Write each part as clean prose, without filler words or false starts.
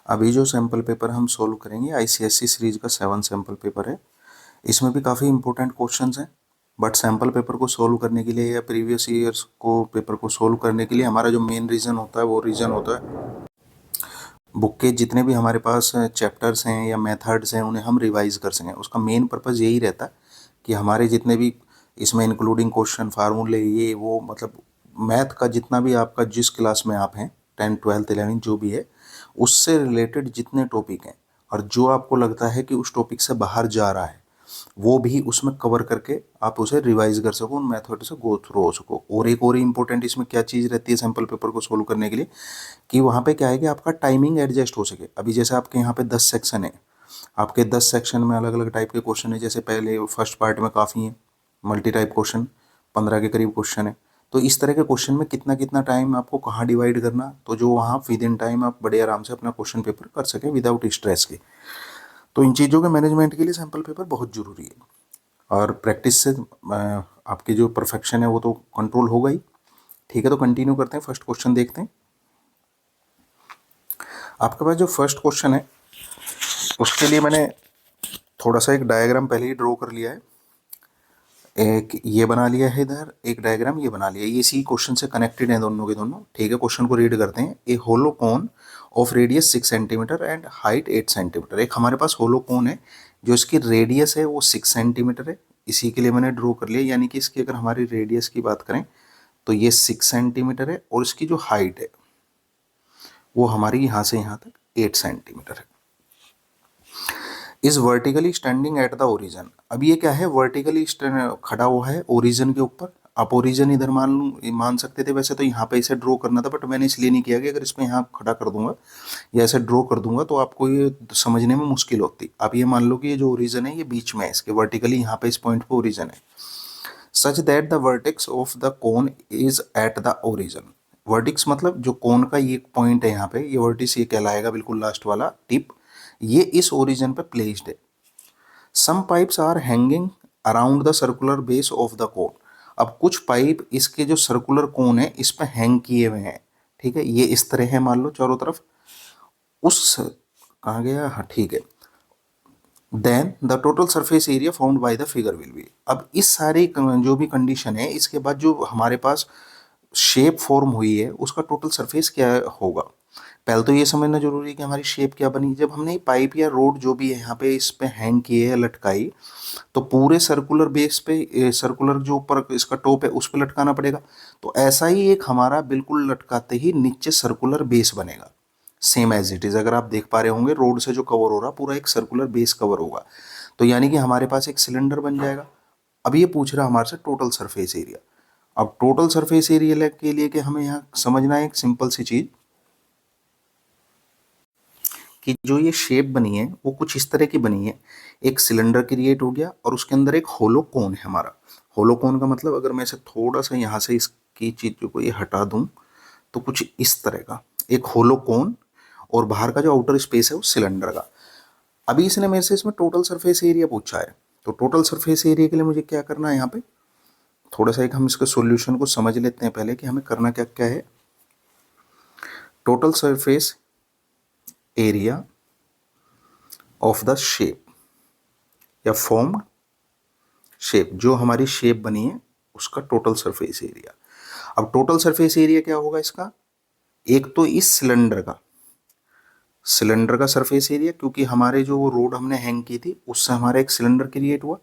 अभी जो sample paper हम सोल्व करेंगे आईसीएसई सीरीज का 7 सैम्पल पेपर है। इसमें भी काफ़ी इंपॉर्टेंट क्वेश्चंस हैं, बट सैम्पल पेपर को सोल्व करने के लिए या प्रीवियस ईयर्स को पेपर को सोल्व करने के लिए हमारा जो मेन रीज़न होता है वो रीज़न होता है बुक के जितने भी हमारे पास चैप्टर्स हैं या मेथड्स हैं उन्हें हम रिवाइज कर सकें। उसका मेन पर्पज़ यही रहता है कि हमारे जितने भी इसमें इंक्लूडिंग क्वेश्चन फार्मूले ये वो मतलब मैथ का जितना भी आपका जिस क्लास में आप हैं 10th 12th 11th जो भी है उससे रिलेटेड जितने टॉपिक हैं और जो आपको लगता है कि उस टॉपिक से बाहर जा रहा है वो भी उसमें कवर करके आप उसे रिवाइज कर सको, उन मेथड से गो थ्रू हो सको। और एक और इम्पोर्टेंट इसमें क्या चीज़ रहती है सैम्पल पेपर को सोल्व करने के लिए कि वहाँ पे क्या है कि आपका टाइमिंग एडजस्ट हो सके। अभी जैसे आपके यहाँ पे 10 सेक्शन है, आपके 10 सेक्शन में अलग अलग टाइप के क्वेश्चन है। जैसे पहले फर्स्ट पार्ट में काफ़ी है मल्टी टाइप क्वेश्चन, 15 के करीब क्वेश्चन है। तो इस तरह के क्वेश्चन में कितना कितना टाइम आपको कहाँ डिवाइड करना, तो जो वहाँ विद इन टाइम आप बड़े आराम से अपना क्वेश्चन पेपर कर सकें विदाउट स्ट्रेस के। तो इन चीज़ों के मैनेजमेंट के लिए सैम्पल पेपर बहुत ज़रूरी है और प्रैक्टिस से आपकी जो परफेक्शन है वो तो कंट्रोल होगा ही। ठीक है, तो कंटिन्यू करते हैं, फर्स्ट क्वेश्चन देखते हैं। आपके पास जो फर्स्ट क्वेश्चन है उसके लिए मैंने थोड़ा सा एक डायग्राम पहले ही ड्रॉ कर लिया है। एक ये बना लिया है इधर, एक डायग्राम ये बना लिया है, ये इसी क्वेश्चन से कनेक्टेड है दोनों के दोनों। ठीक है, क्वेश्चन को रीड करते हैं। A hollow cone of radius 6 centimetre and height 8 centimetre. एक हमारे पास होलो कोन है जो इसकी रेडियस है वो 6 सेंटीमीटर है, इसी के लिए मैंने ड्रॉ कर लिया। यानी कि इसकी अगर हमारी रेडियस की बात करें तो ये 6 सेंटीमीटर है और इसकी जो हाइट है वो हमारी यहाँ से यहाँ तक 8 सेंटीमीटर है। Is vertically standing at the origin. अब ये क्या है, वर्टिकली खड़ा हुआ है ओरिजन के ऊपर। आप ओरिजन इधर मान सकते थे, वैसे तो यहाँ पे इसे ड्रॉ करना था बट मैंने इसलिए नहीं किया कि अगर इसमें यहाँ खड़ा कर दूंगा या ऐसे ड्रॉ कर दूंगा तो आपको ये समझने में मुश्किल होती। आप ये मान लो कि ये जो ओरिजन है ये बीच में है, इसके वर्टिकली यहाँ पे इस पॉइंट पे ओरिजन है। Such that the vertex of the cone is at the origin. Vertices मतलब जो कोन का ये पॉइंट है यहाँ पे, ये वर्टिक्स ये कहलाएगा, बिल्कुल लास्ट वाला टिप, ये इस ओरिजन पे प्लेस्ड है। Some pipes are hanging around the circular base of the cone. अब कुछ पाइप इसके जो सर्कुलर कोन है इस पे हैंग किए हुए हैं। ठीक है, ये इस तरह है मान लो चारों तरफ। उस कहाँ गया, हाँ ठीक है। Then the total surface area found by the figure will be. अब इस सारी जो भी कंडीशन है इसके बाद जो हमारे पास शेप फॉर्म हुई है उसका टोटल सरफेस क्या होगा। पहले तो ये समझना जरूरी है कि हमारी शेप क्या बनी। जब हमने पाइप या रोड जो भी है यहाँ पे इस पे हैंग किए है लटकाई, तो पूरे सर्कुलर बेस पे सर्कुलर जो ऊपर इसका टॉप है उस पर लटकाना पड़ेगा। तो ऐसा ही एक हमारा बिल्कुल लटकाते ही नीचे सर्कुलर बेस बनेगा, सेम एज इट इज। अगर आप देख पा रहे होंगे रोड से जो कवर हो रहा पूरा एक सर्कुलर बेस कवर होगा, तो यानी कि हमारे पास एक सिलेंडर बन जाएगा। अब ये पूछ रहा हमारे से टोटल सरफेस एरिया। अब टोटल सरफेस एरिया के लिए कि हमें यहाँ समझना है एक सिंपल सी चीज कि जो ये शेप बनी है वो कुछ इस तरह की बनी है। एक सिलेंडर क्रिएट हो गया और उसके अंदर एक होलो कोन है हमारा। होलो कोन का मतलब अगर मैं इसे थोड़ा सा यहाँ से इसकी चीज को ये हटा दूं तो कुछ इस तरह का एक होलो कोन, और बाहर का जो आउटर स्पेस है वो सिलेंडर का। अभी इसने मेरे से इसमें टोटल सरफेस एरिया पूछा है, तो टोटल सरफेस एरिया के लिए मुझे क्या करना है, यहाँ पे थोड़ा सा एक हम इसके सॉल्यूशन को समझ लेते हैं पहले कि हमें करना क्या क्या है। Total surface area of the shape या फॉर्म्ड शेप, जो हमारी शेप बनी है उसका टोटल सरफेस एरिया। अब टोटल सरफेस एरिया क्या होगा इसका, एक तो इस सिलेंडर का सरफेस एरिया, क्योंकि हमारे जो वो रोड हमने हैंग की थी उससे हमारा एक सिलेंडर क्रिएट हुआ,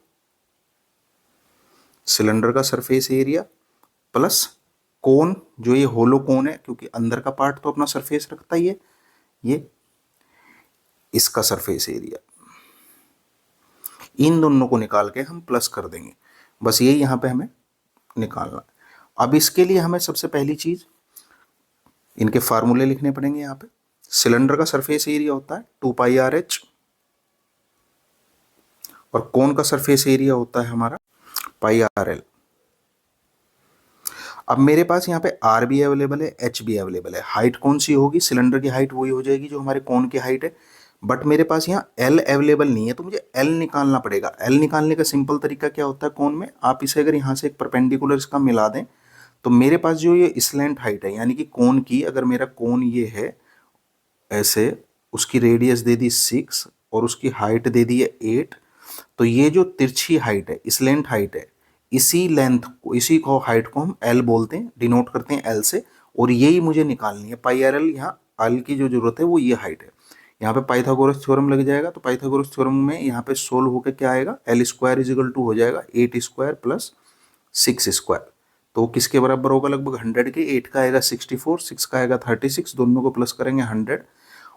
सिलेंडर का सरफेस एरिया प्लस कोन, जो ये होलो कोन है क्योंकि अंदर का पार्ट तो अपना सरफेस रखता ही है, ये इसका सरफेस एरिया। इन दोनों को निकाल के हम प्लस कर देंगे, बस ये यहाँ पे हमें निकालना है। अब इसके लिए हमें सबसे पहली चीज इनके फार्मूले लिखने पड़ेंगे। यहाँ पे सिलेंडर का सरफेस एरिया होता है 2πr/h और कोन का सरफेस एरिया होता है हमारा πr/l। अब मेरे पास यहाँ पे r भी अवेलेबल है, h भी अवेलेबल है। हाइट कौन सी होगी, सिलेंडर की हाइट वही हो जाएगी जो हमारे कोन की हाइट है, बट मेरे पास यहाँ l अवेलेबल नहीं है तो मुझे l निकालना पड़ेगा। l निकालने का सिंपल तरीका क्या होता है, कोन में आप इसे अगर यहाँ से एक परपेंडिकुलर इसका मिला दें तो मेरे पास जो ये स्लैंट हाइट है, यानी कि कोन की, अगर मेरा कोन ये है ऐसे उसकी रेडियस दे दी 6 और उसकी हाइट दे दी है 8। तो ये जो तिरछी हाइट है, इस लेंथ हाइट है, इसी लेंथ को, इसी को हाइट को हम एल बोलते हैं, डिनोट करते हैं एल से, और यही मुझे निकालनी है पाई आर एल। यहाँ एल की जो जरूरत है वो ये हाइट है। यहाँ पे पाइथागोरस थ्योरम लग जाएगा, तो पाइथागोरस थ्योरम में यहाँ पे सोल्व होकर क्या आएगा, एल स्क्वायर इजिकल टू हो जाएगा 8 स्क्वायर प्लस 6 स्क्वायर। तो किसके बराबर होगा, लगभग 100 के। 8 का आएगा 64, 6 का आएगा 36, दोनों को प्लस करेंगे 100,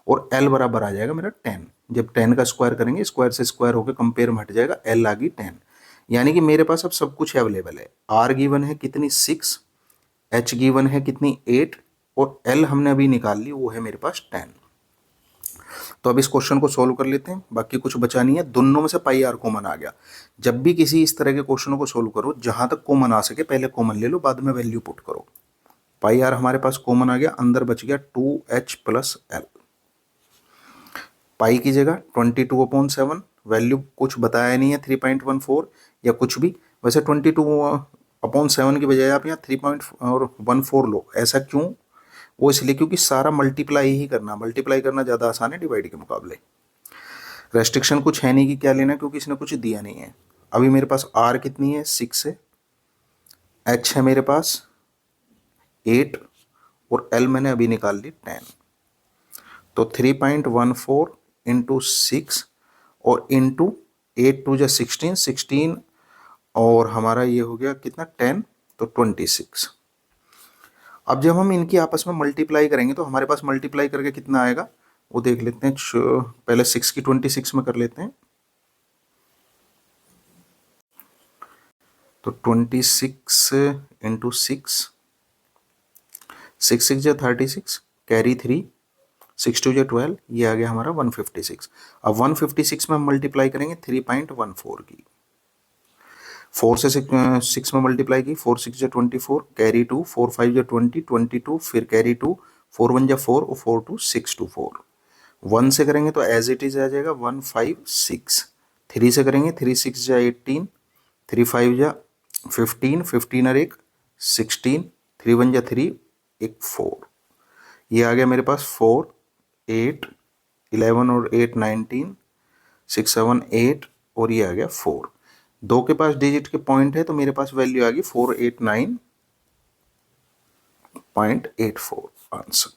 और एल बराबर आ जाएगा मेरा 10। जब 10 का स्क्वायर करेंगे, स्क्वायर से स्क्वायर होकर कंपेयर में हट जाएगा, एल आ गई 10। यानी कि मेरे पास अब सब कुछ अवेलेबल है। आर गिवन है कितनी 6, एच गिवन है कितनी 8, और एल हमने अभी निकाल ली, वो है मेरे पास 10। तो अब इस क्वेश्चन को सोल्व कर लेते हैं, बाकी कुछ बचा नहीं है। दोनों में से पाई आर कॉमन आ गया। जब भी किसी इस तरह के क्वेश्चनों को सोल्व करो, जहां तक कॉमन आ सके पहले कॉमन ले लो, बाद में वैल्यू पुट करो। पाई आर हमारे पास कॉमन आ गया, अंदर बच गया 2h प्लस एल। पाई की जगह 22/7, वैल्यू कुछ बताया नहीं है 3.14 या कुछ भी। वैसे 22/7 की बजाय आप यहाँ 3.14 लो। ऐसा क्यों, वो इसलिए क्योंकि सारा मल्टीप्लाई ही करना, मल्टीप्लाई करना ज़्यादा आसान है डिवाइड के मुकाबले। रेस्ट्रिक्शन कुछ है नहीं कि क्या लेना, क्योंकि इसने कुछ दिया नहीं है। अभी मेरे पास आर कितनी है 6 है, एच है मेरे पास 8, और एल मैंने अभी निकाल ली 10। तो 3.14 इंटू 6 और इंटू 8 2 जा 16, 16 और हमारा ये हो गया कितना 10, तो 26। अब जब हम इनकी आपस में मल्टीप्लाई करेंगे तो हमारे पास मल्टीप्लाई करके कितना आएगा वो देख लेते हैं। पहले 6 की 26 में कर लेते हैं। तो 26 इंटू 6, 6 6 जा 36, कैरी 3, 6 2 जा 12, ये आ गया हमारा 156। अब 156 में हम मल्टीप्लाई करेंगे 3.14 की। 4 से 6 में मल्टीप्लाई की, 4 6 जा 24, कैरी 2, 4 5 जा 20, 22, फिर कैरी 2, 4 1 जा 4 और 4 2 6 2 4। 1 से करेंगे तो एज इट इज आ जाएगा 156। 3 से करेंगे 3 6 जा 18, 3 5 जा 15, 15 और 1 16, 3 1 जा 3, एक 4। ये आ गया मेरे पास 4 8 11 और 8 19, 6 7 8, और ये आ गया 4। दो के पास डिजिट के पॉइंट है तो मेरे पास वैल्यू आ गई 489.84 आंसर।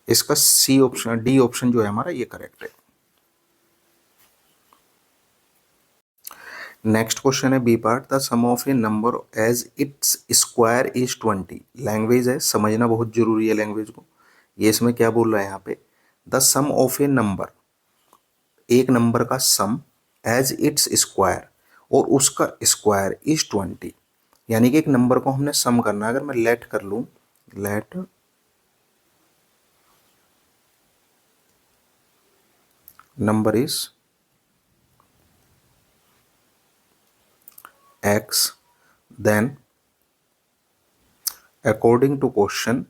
इसका सी ऑप्शन, डी ऑप्शन जो है हमारा ये करेक्ट है। नेक्स्ट क्वेश्चन है B part, the sum of a number as its square is 20। Language है, समझना बहुत जरूरी है लैंग्वेज को। ये इसमें क्या बोल रहा है यहाँ पे, the sum of a number, एक नंबर का सम एज इट्स स्क्वायर, और उसका स्क्वायर इज 20। यानी कि एक नंबर को हमने सम करना है। अगर मैं लेट कर लूं, let number is x, then according to question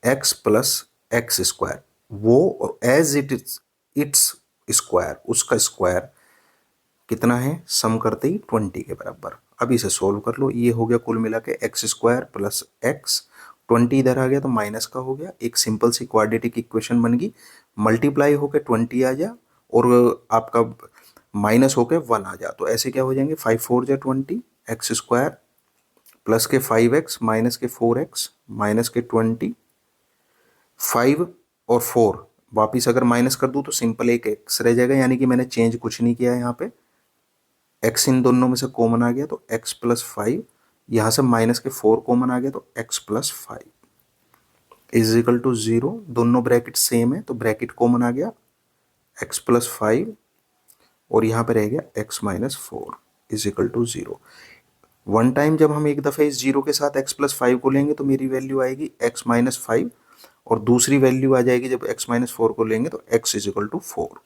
x plus x square, वो as it is its square, उसका स्क्वायर कितना है, सम करते ही 20 के बराबर। अब इसे सोल्व कर लो। ये हो गया कुल मिला के एक्स स्क्वायर प्लस एक्स, 20 इधर आ गया तो माइनस का हो गया, एक सिंपल सी क्वाड्रेटिक इक्वेशन बन गई। मल्टीप्लाई होकर 20 आ जा और आपका माइनस होकर 1 आ जा, तो ऐसे क्या हो जाएंगे 5 4 जा 20, एक्स स्क्वायर प्लस के 5x माइनस के 4x माइनस के 20, 5 और 4 वापिस अगर माइनस कर दूँ तो सिंपल एक x रह जाएगा। यानी कि मैंने चेंज कुछ नहीं किया है यहाँ पे। x इन दोनों में से कॉमन आ गया तो x प्लस 5, यहाँ से माइनस के 4 कॉमन आ गया तो x plus 5 is equal to 0। दोनों ब्रैकेट सेम है तो ब्रैकेट कॉमन आ गया, x प्लस 5 और यहाँ पे रह गया x minus 4 is equal to 0। One time जब हम एक दफ़े इस 0 के साथ x प्लस 5 को लेंगे तो मेरी वैल्यू आएगी x माइनस 5, और दूसरी वैल्यू आ जाएगी जब x माइनस 4 को लेंगे तो x इज इक्वल टू 4।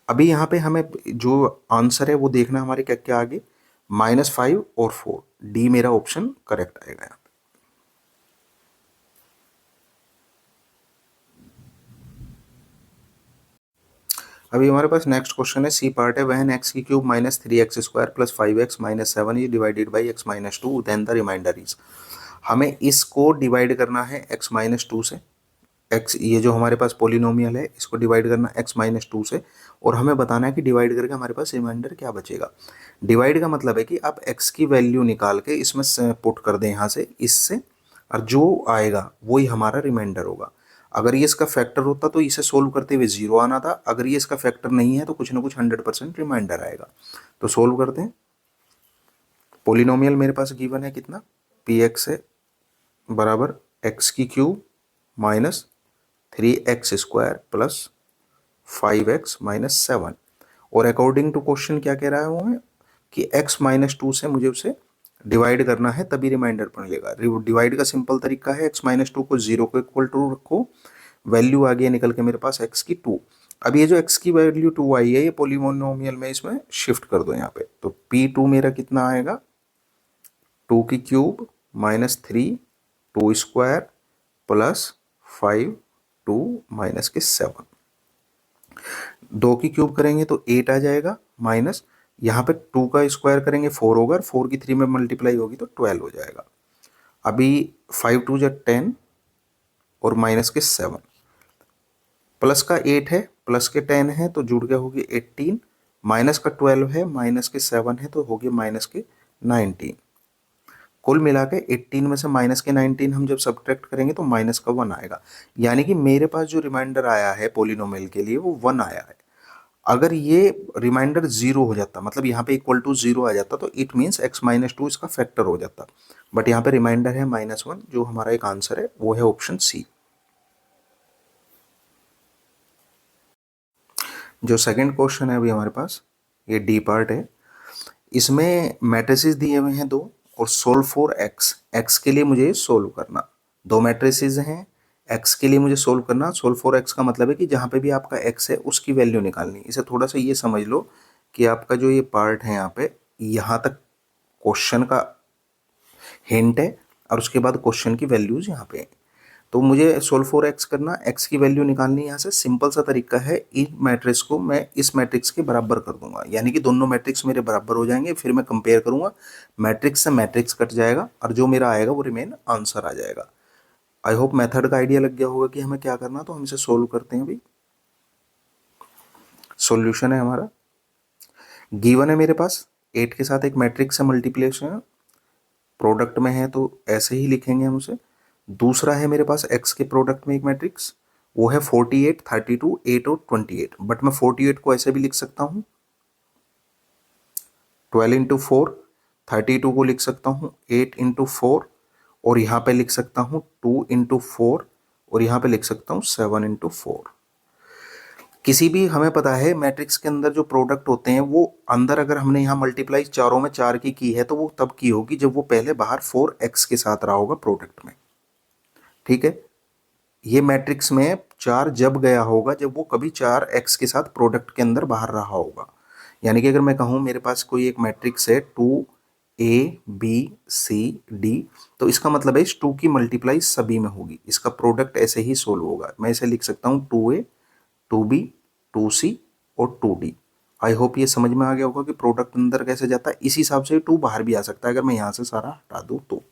अभी यहाँ पे हमें जो आंसर है वो देखना हमारे क्या क्या आगे, -5 और 4, डी मेरा ऑप्शन करेक्ट आएगा यहाँ पे। अभी हमारे पास नेक्स्ट क्वेश्चन है सी पार्ट है, वहन एक्स की cube minus 3x square plus 5x minus 7 is divided by x minus 2, then the remainder is. हमें इसको डिवाइड करना है x माइनस 2 से, एक्स, ये जो हमारे पास पोलिनोमियल है इसको डिवाइड करना x-2 से, और हमें बताना है कि डिवाइड करके हमारे पास रिमाइंडर क्या बचेगा। डिवाइड का मतलब है कि आप x की वैल्यू निकाल के इसमें पुट कर दें यहाँ से, इससे, और जो आएगा वही हमारा रिमाइंडर होगा। अगर ये इसका फैक्टर होता तो इसे सोल्व करते हुए 0 आना था, अगर ये इसका फैक्टर नहीं है तो कुछ ना कुछ 100% रिमाइंडर आएगा। तो सोल्व करते हैं। पोलिनोमियल मेरे पास गिवन है कितना, पी एक्स है बराबर एक्स की cube minus 3x² plus 5x-7, और अकॉर्डिंग टू क्वेश्चन क्या कह रहा है वो है कि x-2 से मुझे उसे डिवाइड करना है तभी रिमाइंडर मिलेगा। डिवाइड का सिंपल तरीका है x-2 को 0 को इक्वल टू रखो, वैल्यू आ गई निकल के मेरे पास x की 2। अब ये जो x की वैल्यू 2 आई है ये पोलिनोमियल में इसमें शिफ्ट कर दो यहाँ पे, तो p2 मेरा कितना आएगा, 2 की क्यूब माइनस 3 2² प्लस 5 2 माइनस के 7, 2 की क्यूब करेंगे तो 8 आ जाएगा, माइनस यहाँ पे 2 का स्क्वायर करेंगे 4 होगा, 4 की 3 में मल्टीप्लाई होगी तो 12 हो जाएगा। अभी 5 2 जा 10 और माइनस के 7, प्लस का 8 है प्लस के 10 है तो जुड़ के होगी 18, माइनस का 12 है माइनस के 7 है तो होगी माइनस के 19। कुल मिला के 18 में से माइनस के 19 हम जब सब्ट्रैक्ट करेंगे तो माइनस का 1 आएगा, यानी कि मेरे पास जो रिमाइंडर आया है पोलिनोमियल के लिए वो 1 आया है। अगर ये रिमाइंडर 0 हो जाता, मतलब यहाँ पे इक्वल टू 0 आ जाता, तो इट मीन्स x-2 इसका फैक्टर हो जाता, बट यहाँ पे रिमाइंडर है -1, जो हमारा एक आंसर है वो है ऑप्शन सी। जो सेकंड क्वेश्चन है अभी हमारे पास, ये डी पार्ट है, इसमें मैट्रिसेस दिए हुए हैं 2 और सोल्व फॉर x के लिए मुझे सोल्व करना। 2 मैट्रिसेस हैं, x के लिए मुझे सोल्व करना। सोल्व फॉर x का मतलब है कि जहाँ पे भी आपका x है उसकी वैल्यू निकालनी। इसे थोड़ा सा ये समझ लो कि आपका जो ये पार्ट है यहाँ पे, यहाँ तक क्वेश्चन का हिंट है और उसके बाद क्वेश्चन की वैल्यूज यहाँ पे है। तो मुझे सोल्व फॉर x करना, x की वैल्यू निकालनी है। यहाँ से सिंपल सा तरीका है, इन मैट्रिक्स को मैं इस मैट्रिक्स के बराबर कर दूंगा, यानी कि दोनों मैट्रिक्स मेरे बराबर हो जाएंगे। फिर मैं कंपेयर करूंगा, मैट्रिक्स से मैट्रिक्स कट जाएगा और जो मेरा आएगा वो रिमेन आंसर आ जाएगा। आई होप मेथड का आइडिया लग गया होगा कि हमें क्या करना। तो हम इसे सोल्व करते हैं। अभी सॉल्यूशन है हमारा, गिवन है मेरे पास 8 के साथ एक मैट्रिक्स से मल्टीप्लिकेशन, प्रोडक्ट में है तो ऐसे ही लिखेंगे हम उसे। दूसरा है मेरे पास x के प्रोडक्ट में एक मैट्रिक्स, वो है 48 32 8 और 28, बट मैं 48 को ऐसे भी लिख सकता हूँ 12 इंटू 4, 32 को लिख सकता हूँ 8 इंटू 4, और यहाँ पे लिख सकता हूँ 2 इंटू 4, और यहाँ पे लिख सकता हूँ 7 इंटू 4। किसी भी, हमें पता है मैट्रिक्स के अंदर जो प्रोडक्ट होते हैं वो अंदर अगर हमने यहाँ मल्टीप्लाई चारों में 4 की है तो वो तब की होगी जब वो पहले बाहर 4x के साथ रहा होगा प्रोडक्ट में। ठीक है, ये मैट्रिक्स में 4 जब गया होगा जब वो कभी 4x के साथ प्रोडक्ट के अंदर बाहर रहा होगा। यानी कि अगर मैं कहूँ मेरे पास कोई एक मैट्रिक्स है 2a b c d, तो इसका मतलब है इस 2 की मल्टीप्लाई सभी में होगी, इसका प्रोडक्ट ऐसे ही सोल्व होगा। मैं इसे लिख सकता हूँ 2a 2b 2c और 2d। आई होप ये समझ में आ गया होगा कि प्रोडक्ट अंदर कैसे जाता है। इसी हिसाब से 2 बाहर भी आ सकता है अगर मैं यहाँ से सारा हटा दूँ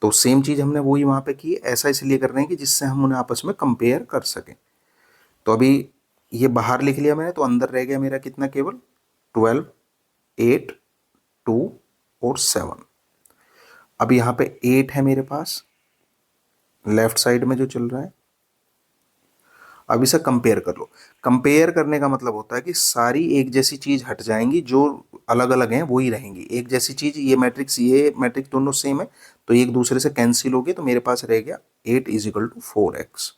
तो सेम चीज़ हमने वही वहाँ पे की। ऐसा इसलिए कर रहे हैं कि जिससे हम उन्हें आपस में कंपेयर कर सकें। तो अभी ये बाहर लिख लिया मैंने, तो अंदर रह गया मेरा कितना, केवल 12 8 2 और 7। अब यहाँ पे 8 है मेरे पास लेफ्ट साइड में जो चल रहा है। अब इसे कंपेयर कर लो। कंपेयर करने का मतलब होता है कि सारी एक जैसी चीज़ हट जाएंगी, जो अलग अलग हैं वही रहेंगी। एक जैसी चीज़, ये मैट्रिक्स दोनों सेम है तो एक दूसरे से कैंसिल हो गए, तो मेरे पास रह गया 8 इज इक्वल टू 4x,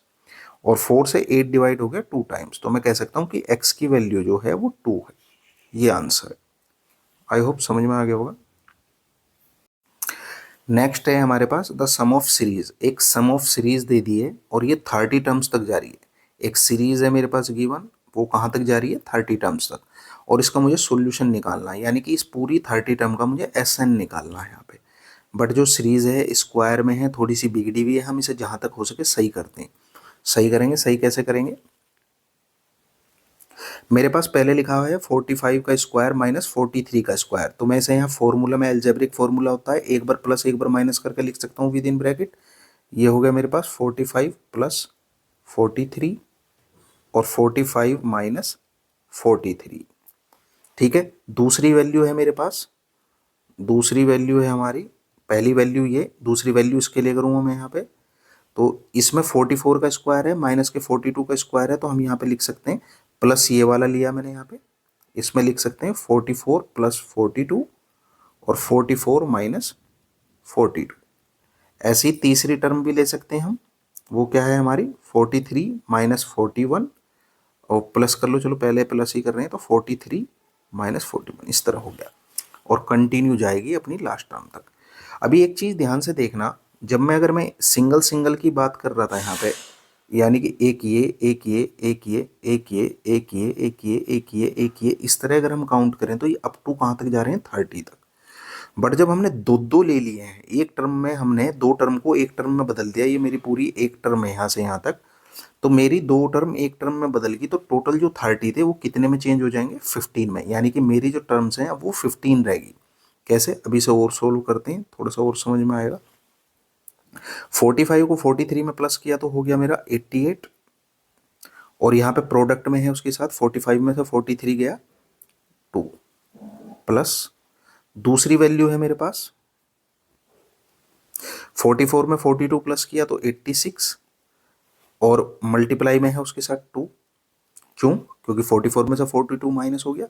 और 4 से 8 डिवाइड हो गया 2 टाइम्स, तो मैं कह सकता हूँ कि x की वैल्यू जो है वो 2 है। ये आंसर है। आई होप समझ में आ गया होगा। नेक्स्ट है हमारे पास द सम ऑफ सीरीज। एक सम ऑफ सीरीज दे दी है और ये 30 टर्म्स तक जा रही है। एक सीरीज है मेरे पास गिवन, वो कहाँ तक जा रही है, 30 टर्म्स तक, और इसका मुझे सॉल्यूशन निकालना है, यानी कि इस पूरी 30 टर्म का मुझे SN निकालना है यहाँ पे। बट जो सीरीज है स्क्वायर में है, थोड़ी सी बिगड़ी हुई है, हम इसे जहाँ तक हो सके सही करते हैं। सही करेंगे, सही कैसे करेंगे, मेरे पास पहले लिखा हुआ है 45 का स्क्वायर माइनस 43 का स्क्वायर, तो मैं इसे यहाँ फॉर्मूला में, एल्जेब्रिक फॉर्मूला होता है, एक बार प्लस एक बार माइनस करके लिख सकता हूँ विद इन ब्रैकेट। ये हो गया मेरे पास 45 प्लस 43 और 45 माइनस 43। ठीक है, दूसरी वैल्यू है मेरे पास, दूसरी वैल्यू है हमारी, पहली वैल्यू ये, दूसरी वैल्यू इसके लिए करूँगा मैं यहाँ पे। तो इसमें 44 का स्क्वायर है माइनस के 42 का स्क्वायर है, तो हम यहाँ पे लिख सकते हैं प्लस ये वाला लिया मैंने यहाँ पे, इसमें लिख सकते हैं 44 प्लस 42 और 44 माइनस 42। ऐसी तीसरी टर्म भी ले सकते हैं हम, वो क्या है हमारी 43 माइनस 41 और प्लस कर लो, चलो पहले प्लस ही कर रहे हैं, तो 43 माइनस 41 इस तरह हो गया और कंटिन्यू जाएगी अपनी लास्ट टर्म तक। अभी एक चीज़ ध्यान से देखना, जब मैं अगर मैं सिंगल सिंगल की बात कर रहा था यहाँ पे, यानी कि एक ये एक ये एक ये एक ये एक ये एक ये एक ये एक ये इस तरह अगर हम काउंट करें तो ये अप टू कहाँ तक जा रहे हैं 30 तक। बट जब हमने दो दो ले लिए हैं, एक टर्म में हमने दो टर्म को एक टर्म में बदल दिया, ये मेरी पूरी एक टर्म है यहाँ से यहाँ तक, तो मेरी दो टर्म एक टर्म में बदल गई, तो टोटल जो 30 थे वो कितने में चेंज हो जाएंगे 15 में, यानी कि मेरी जो टर्म्स हैं अब वो 15 रहेगी। कैसे, अभी से और सोल्व करते हैं, थोड़ा सा और समझ में आएगा। 45 को 43 में प्लस किया तो हो गया मेरा 88, और यहाँ पे प्रोडक्ट में है उसके साथ 45 में से 43 गया 2, प्लस दूसरी वैल्यू है मेरे पास 44 में 42 प्लस किया तो 86 और मल्टीप्लाई में है उसके साथ 2, क्यों, क्योंकि 44 में से 42 माइनस हो गया,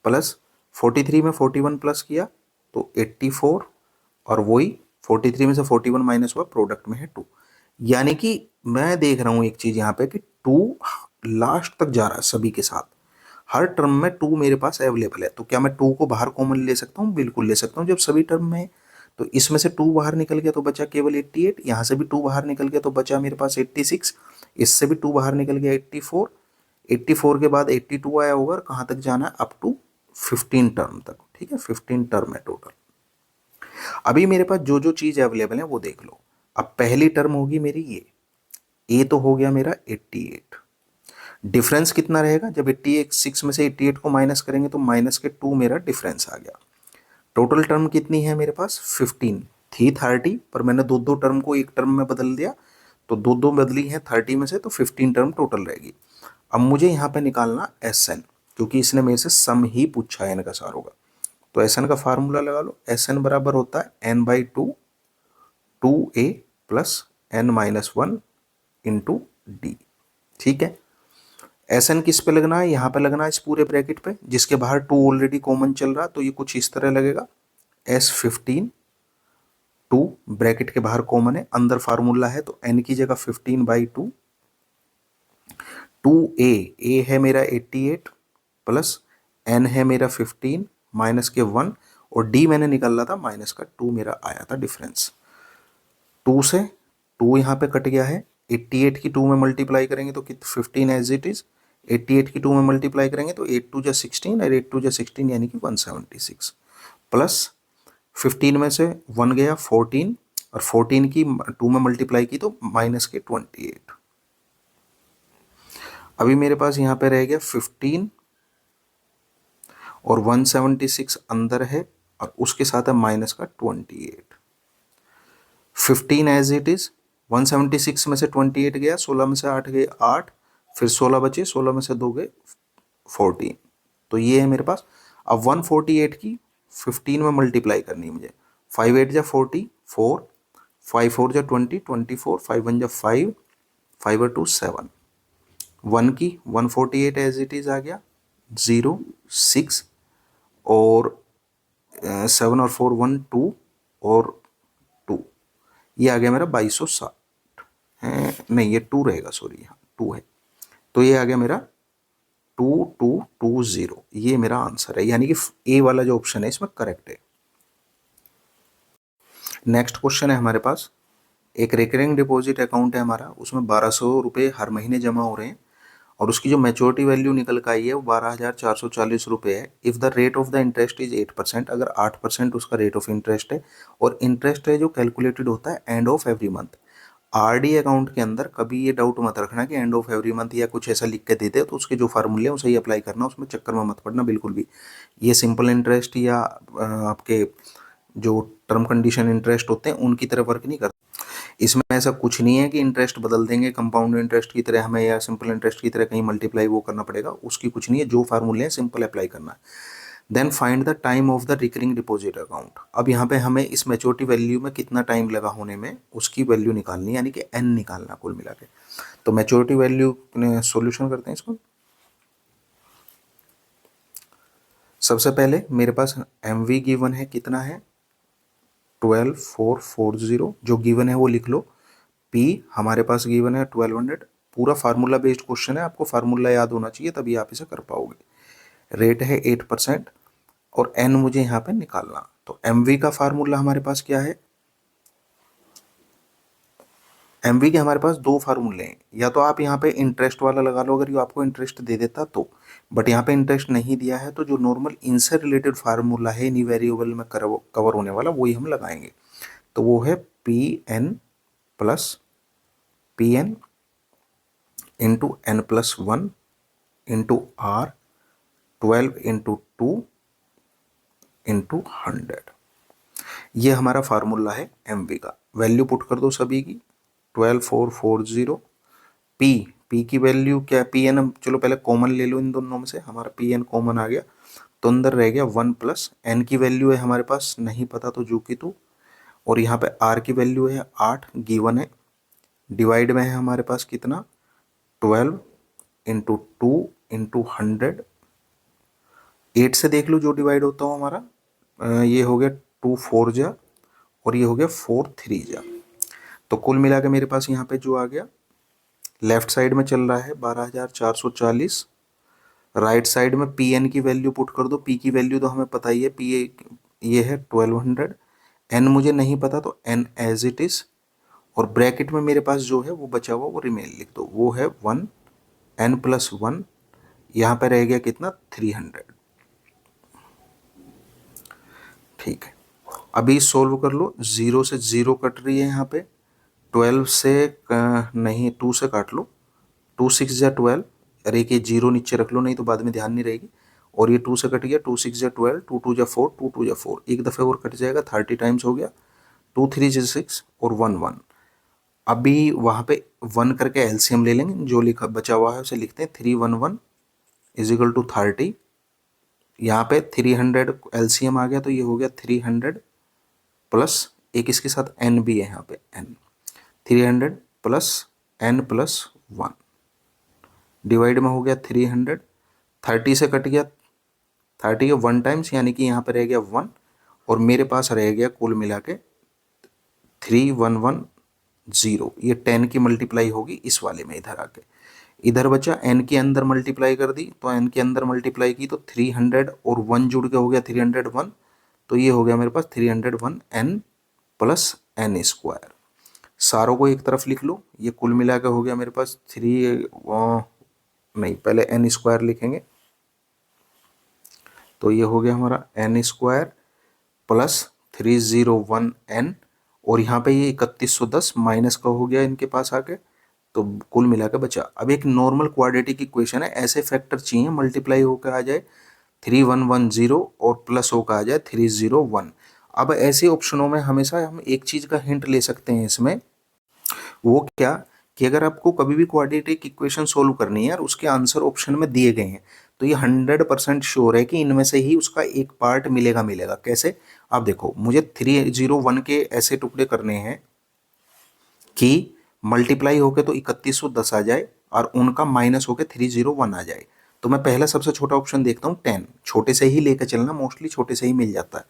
प्लस 43 में 41 प्लस किया तो 84 और वही 43 में से 41 माइनस हुआ, प्रोडक्ट में है 2। यानी कि मैं देख रहा हूँ एक चीज़ यहाँ पे कि 2 लास्ट तक जा रहा है सभी के साथ, हर टर्म में 2 मेरे पास अवेलेबल है। तो क्या मैं 2 को बाहर कॉमन ले सकता हूँ? बिल्कुल ले सकता हूँ, जब सभी टर्म में है। तो इसमें से 2 बाहर निकल गया तो बचा केवल 88, यहाँ से भी 2 बाहर निकल गया तो बचा मेरे पास 86, इससे भी 2 बाहर निकल गया 84, 84 के बाद 82 आया होगा, कहाँ तक जाना है अप टू 15 टर्म तक। ठीक है, 15 टर्म है टोटल। अभी मेरे पास जो जो चीज़ अवेलेबल है वो देख लो। अब पहली टर्म होगी मेरी ये तो हो गया मेरा 88, डिफरेंस कितना रहेगा, जब 86 में से 88 को माइनस करेंगे तो माइनस के 2 मेरा डिफरेंस आ गया। टोटल टर्म कितनी है मेरे पास 15 थी 30, पर मैंने दो दो टर्म को एक टर्म में बदल दिया, तो दो दो बदली है 30 में से, तो 15 टर्म टोटल रहेगी। अब मुझे यहाँ पे निकालना SN, क्योंकि इसने मेरे से सम ही पूछा है, n का सार होगा, तो SN का फार्मूला लगा लो। SN बराबर होता है n/2 2a plus n-1 into D. ठीक है, SN किस पे लगना है, यहाँ पे लगना है इस पूरे ब्रैकेट पे, जिसके बाहर 2 ऑलरेडी कॉमन चल रहा, तो ये कुछ इस तरह लगेगा S15 2 ब्रैकेट के बाहर कॉमन है, अंदर फार्मूला है तो n की जगह 15/2 2a है मेरा 88 प्लस n है मेरा 15 माइनस के 1 और d मैंने निकाला था माइनस का 2 मेरा आया था डिफरेंस। 2 से 2 यहाँ पे कट गया है, 88 की 2 में मल्टीप्लाई करेंगे तो 15 एज इट इज, 88 की 2 में मल्टीप्लाई करेंगे तो 8 2 जा 16 और 8 2 जा 16 यानी कि 176 प्लस 15 में से 1 गया 14 और 14 की 2 में मल्टीप्लाई की तो माइनस के 28। अभी मेरे पास यहाँ पे रह गया 15 और 176 अंदर है और उसके साथ है माइनस का 28। 15 एज इट इज, 176 में से 28 गया, 16 में से 8 गए 8, फिर 16 बचे, 16 में से 2 गए 14, तो ये है मेरे पास। अब 148 की 15 में मल्टीप्लाई करनी है मुझे, 5 8 जा 44, 5 4 जा 20, 24, 5 1 जा 5, 5 2 7, 1 की 148 एज इट इज आ गया, 0 6 और 7 और 4 1 2 और 2, ये आ गया मेरा 2260 है, नहीं ये 2 रहेगा, सॉरी यहाँ 2 है, तो ये आ गया मेरा 2220, ये मेरा आंसर है, यानी कि ए वाला जो ऑप्शन है इसमें करेक्ट है। नेक्स्ट क्वेश्चन है हमारे पास, एक रिकरिंग डिपॉजिट अकाउंट है हमारा, उसमें 1200 रुपये हर महीने जमा हो रहे हैं और उसकी जो मैच्योरिटी वैल्यू निकल कर आई है वो 12,440 रुपये है। If the rate of the interest is 8%, अगर 8% उसका रेट ऑफ इंटरेस्ट है, और इंटरेस्ट है जो कैलकुलेटेड होता है end of every month. RD account के अंदर कभी ये डाउट मत रखना कि एंड ऑफ एवरी मंथ या कुछ ऐसा लिख के देते तो उसके जो फार्मूले हैं उसे ही अप्लाई करना, उसमें चक्कर में मत पड़ना बिल्कुल भी। ये सिंपल इंटरेस्ट या आपके जो टर्म कंडीशन इंटरेस्ट होते हैं उनकी तरफ वर्क नहीं करता। इसमें ऐसा कुछ नहीं है कि इंटरेस्ट बदल देंगे कंपाउंड इंटरेस्ट की तरह हमें या सिंपल इंटरेस्ट की तरह कहीं मल्टीप्लाई वो करना पड़ेगा, उसकी कुछ नहीं है, जो फार्मूले हैं सिंपल अप्लाई करना है। Then find the time of the recurring deposit account. अब यहाँ पे हमें इस मैच्योरिटी वैल्यू में कितना टाइम लगा होने में उसकी वैल्यू निकालनी है, यानी कि एन निकालना कुल मिला के। तो मैच्योरिटी वैल्यू सॉल्यूशन करते हैं इसको। सबसे पहले मेरे पास एम वी गिवन है, कितना है 12440, जो गिवन है वो लिख लो। पी हमारे पास गिवन है 1200। पूरा फार्मूला बेस्ड क्वेश्चन है, आपको फार्मूला याद होना चाहिए तभी आप इसे कर पाओगे। रेट है 8% और एन मुझे यहाँ पे निकालना। तो एम वी का फार्मूला हमारे पास क्या है, एम वी के हमारे पास दो फार्मूले हैं, या तो आप यहाँ पे इंटरेस्ट वाला लगा लो अगर ये आपको इंटरेस्ट दे देता तो, बट यहाँ पे इंटरेस्ट नहीं दिया है तो जो नॉर्मल इनसे रिलेटेड फार्मूला है इन्हीं वेरिएबल में कवर होने वाला वही हम लगाएंगे। तो वो है P N plus P N into N plus 1 into R 12 into 2 into 100। ये हमारा फार्मूला है एम वी का। वैल्यू पुट कर दो सभी की 12440। पी की वैल्यू क्या है, पी एन हम चलो पहले कॉमन ले लो इन दोनों में से, हमारा पी एन कॉमन आ गया तो अंदर रह गया 1 प्लस एन की वैल्यू है हमारे पास नहीं पता तो जू की तू, और यहाँ पे आर की वैल्यू है 8 गिवन है, डिवाइड में है हमारे पास कितना 12 इंटू 2 इंटू 100। 8 से देख लो जो डिवाइड होता हो हमारा, ये हो गया 2 4 जा और ये हो गया 4 3 जा। तो कुल मिला के मेरे पास यहाँ पे जो आ गया लेफ्ट साइड में चल रहा है 12440, राइट साइड में पी एन की वैल्यू पुट कर दो। पी की वैल्यू तो हमें पता ही है, पी ये है 1200, एन मुझे नहीं पता तो एन एज इट इज, और ब्रैकेट में मेरे पास जो है वो बचा हुआ वो रिमेन लिख दो, वो है 1 एन प्लस 1, यहाँ पे रह गया कितना 300। ठीक है, अभी सोल्व कर लो। 0 से 0 कट रही है यहाँ पे, 12 से नहीं 2 से काट लो, 2 6 जा 12, अरे एक ये 0 नीचे रख लो नहीं तो बाद में ध्यान नहीं रहेगी, और ये 2 से कट गया, 2 6 जा 12, 2 2 जा 4, 2 2 जा 4, एक दफ़े और कट जाएगा, 30 टाइम्स हो गया, 2 3 जा 6 और 1 1। अभी वहाँ पे 1 करके एलसीएम ले लेंगे, जो लिखा बचा हुआ है उसे लिखते हैं 311 इज इक्वल टू 30। यहाँ पे 300 एलसीएम आ गया तो ये हो गया 300 प्लस एक इसके साथ एन भी है यहाँ पे N, 300 plus N plus 1 divide में हो गया 300, 30 से कट गया 30 के 1 टाइम्स, यानी कि यहाँ पर रह गया 1 और मेरे पास रह गया कुल मिला के 3110। ये 10 की मल्टीप्लाई होगी इस वाले में, इधर आके इधर बचा एन के अंदर मल्टीप्लाई कर दी, तो एन के अंदर मल्टीप्लाई की तो 300 और 1 जुड़ के हो गया 301, तो ये हो गया मेरे पास 301 एन प्लस एन स्क्वायर। सारों को एक तरफ लिख लो, ये कुल मिला के हो गया मेरे पास नहीं पहले एन स्क्वायर लिखेंगे, तो ये हो गया हमारा एन स्क्वायर प्लस 301 एन, और यहाँ पे ये 3110 माइनस का हो गया इनके पास आके, तो कुल मिला के बचा। अब एक नॉर्मल क्वाड्रेटिक इक्वेशन है, ऐसे फैक्टर चाहिए मल्टीप्लाई होकर आ जाए 3110 और प्लस होकर आ जाए 301। अब ऐसे ऑप्शनों में हमेशा हम एक चीज़ का हिंट ले सकते हैं इसमें, वो क्या कि अगर आपको कभी भी क्वाड्रेटिक इक्वेशन सोल्व करनी है और उसके आंसर ऑप्शन में दिए गए हैं तो ये 100% श्योर है कि इनमें से ही उसका एक पार्ट मिलेगा। कैसे, आप देखो मुझे 301 के ऐसे टुकड़े करने हैं कि मल्टीप्लाई होके तो 3110 आ जाए और उनका माइनस होके 301 आ जाए। तो मैं पहला सबसे छोटा ऑप्शन देखता हूँ 10, छोटे से ही लेकर चलना, मोस्टली छोटे से ही मिल जाता है।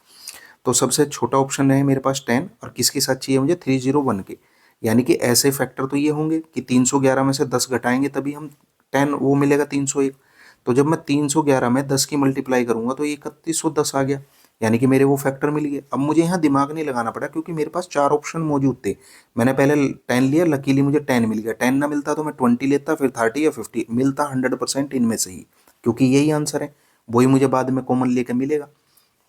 तो सबसे छोटा ऑप्शन है मेरे पास 10 और किसके साथ चाहिए मुझे 301 के, यानी कि ऐसे फैक्टर तो ये होंगे कि 311 में से 10 घटाएंगे तभी हम 10 वो मिलेगा 301। तो जब मैं 311 में 10 की मल्टीप्लाई करूंगा तो ये 3110 आ गया, यानी कि मेरे वो फैक्टर मिल गए। अब मुझे यहाँ दिमाग नहीं लगाना पड़ा क्योंकि मेरे पास 4 ऑप्शन मौजूद थे, मैंने पहले 10 लिया, लकीली मुझे 10 मिल गया। 10 ना मिलता तो मैं 20 लेता, फिर 30 या 50 मिलता 100% इनमें से ही, क्योंकि यही आंसर है, वही मुझे बाद में कॉमन लेकर मिलेगा।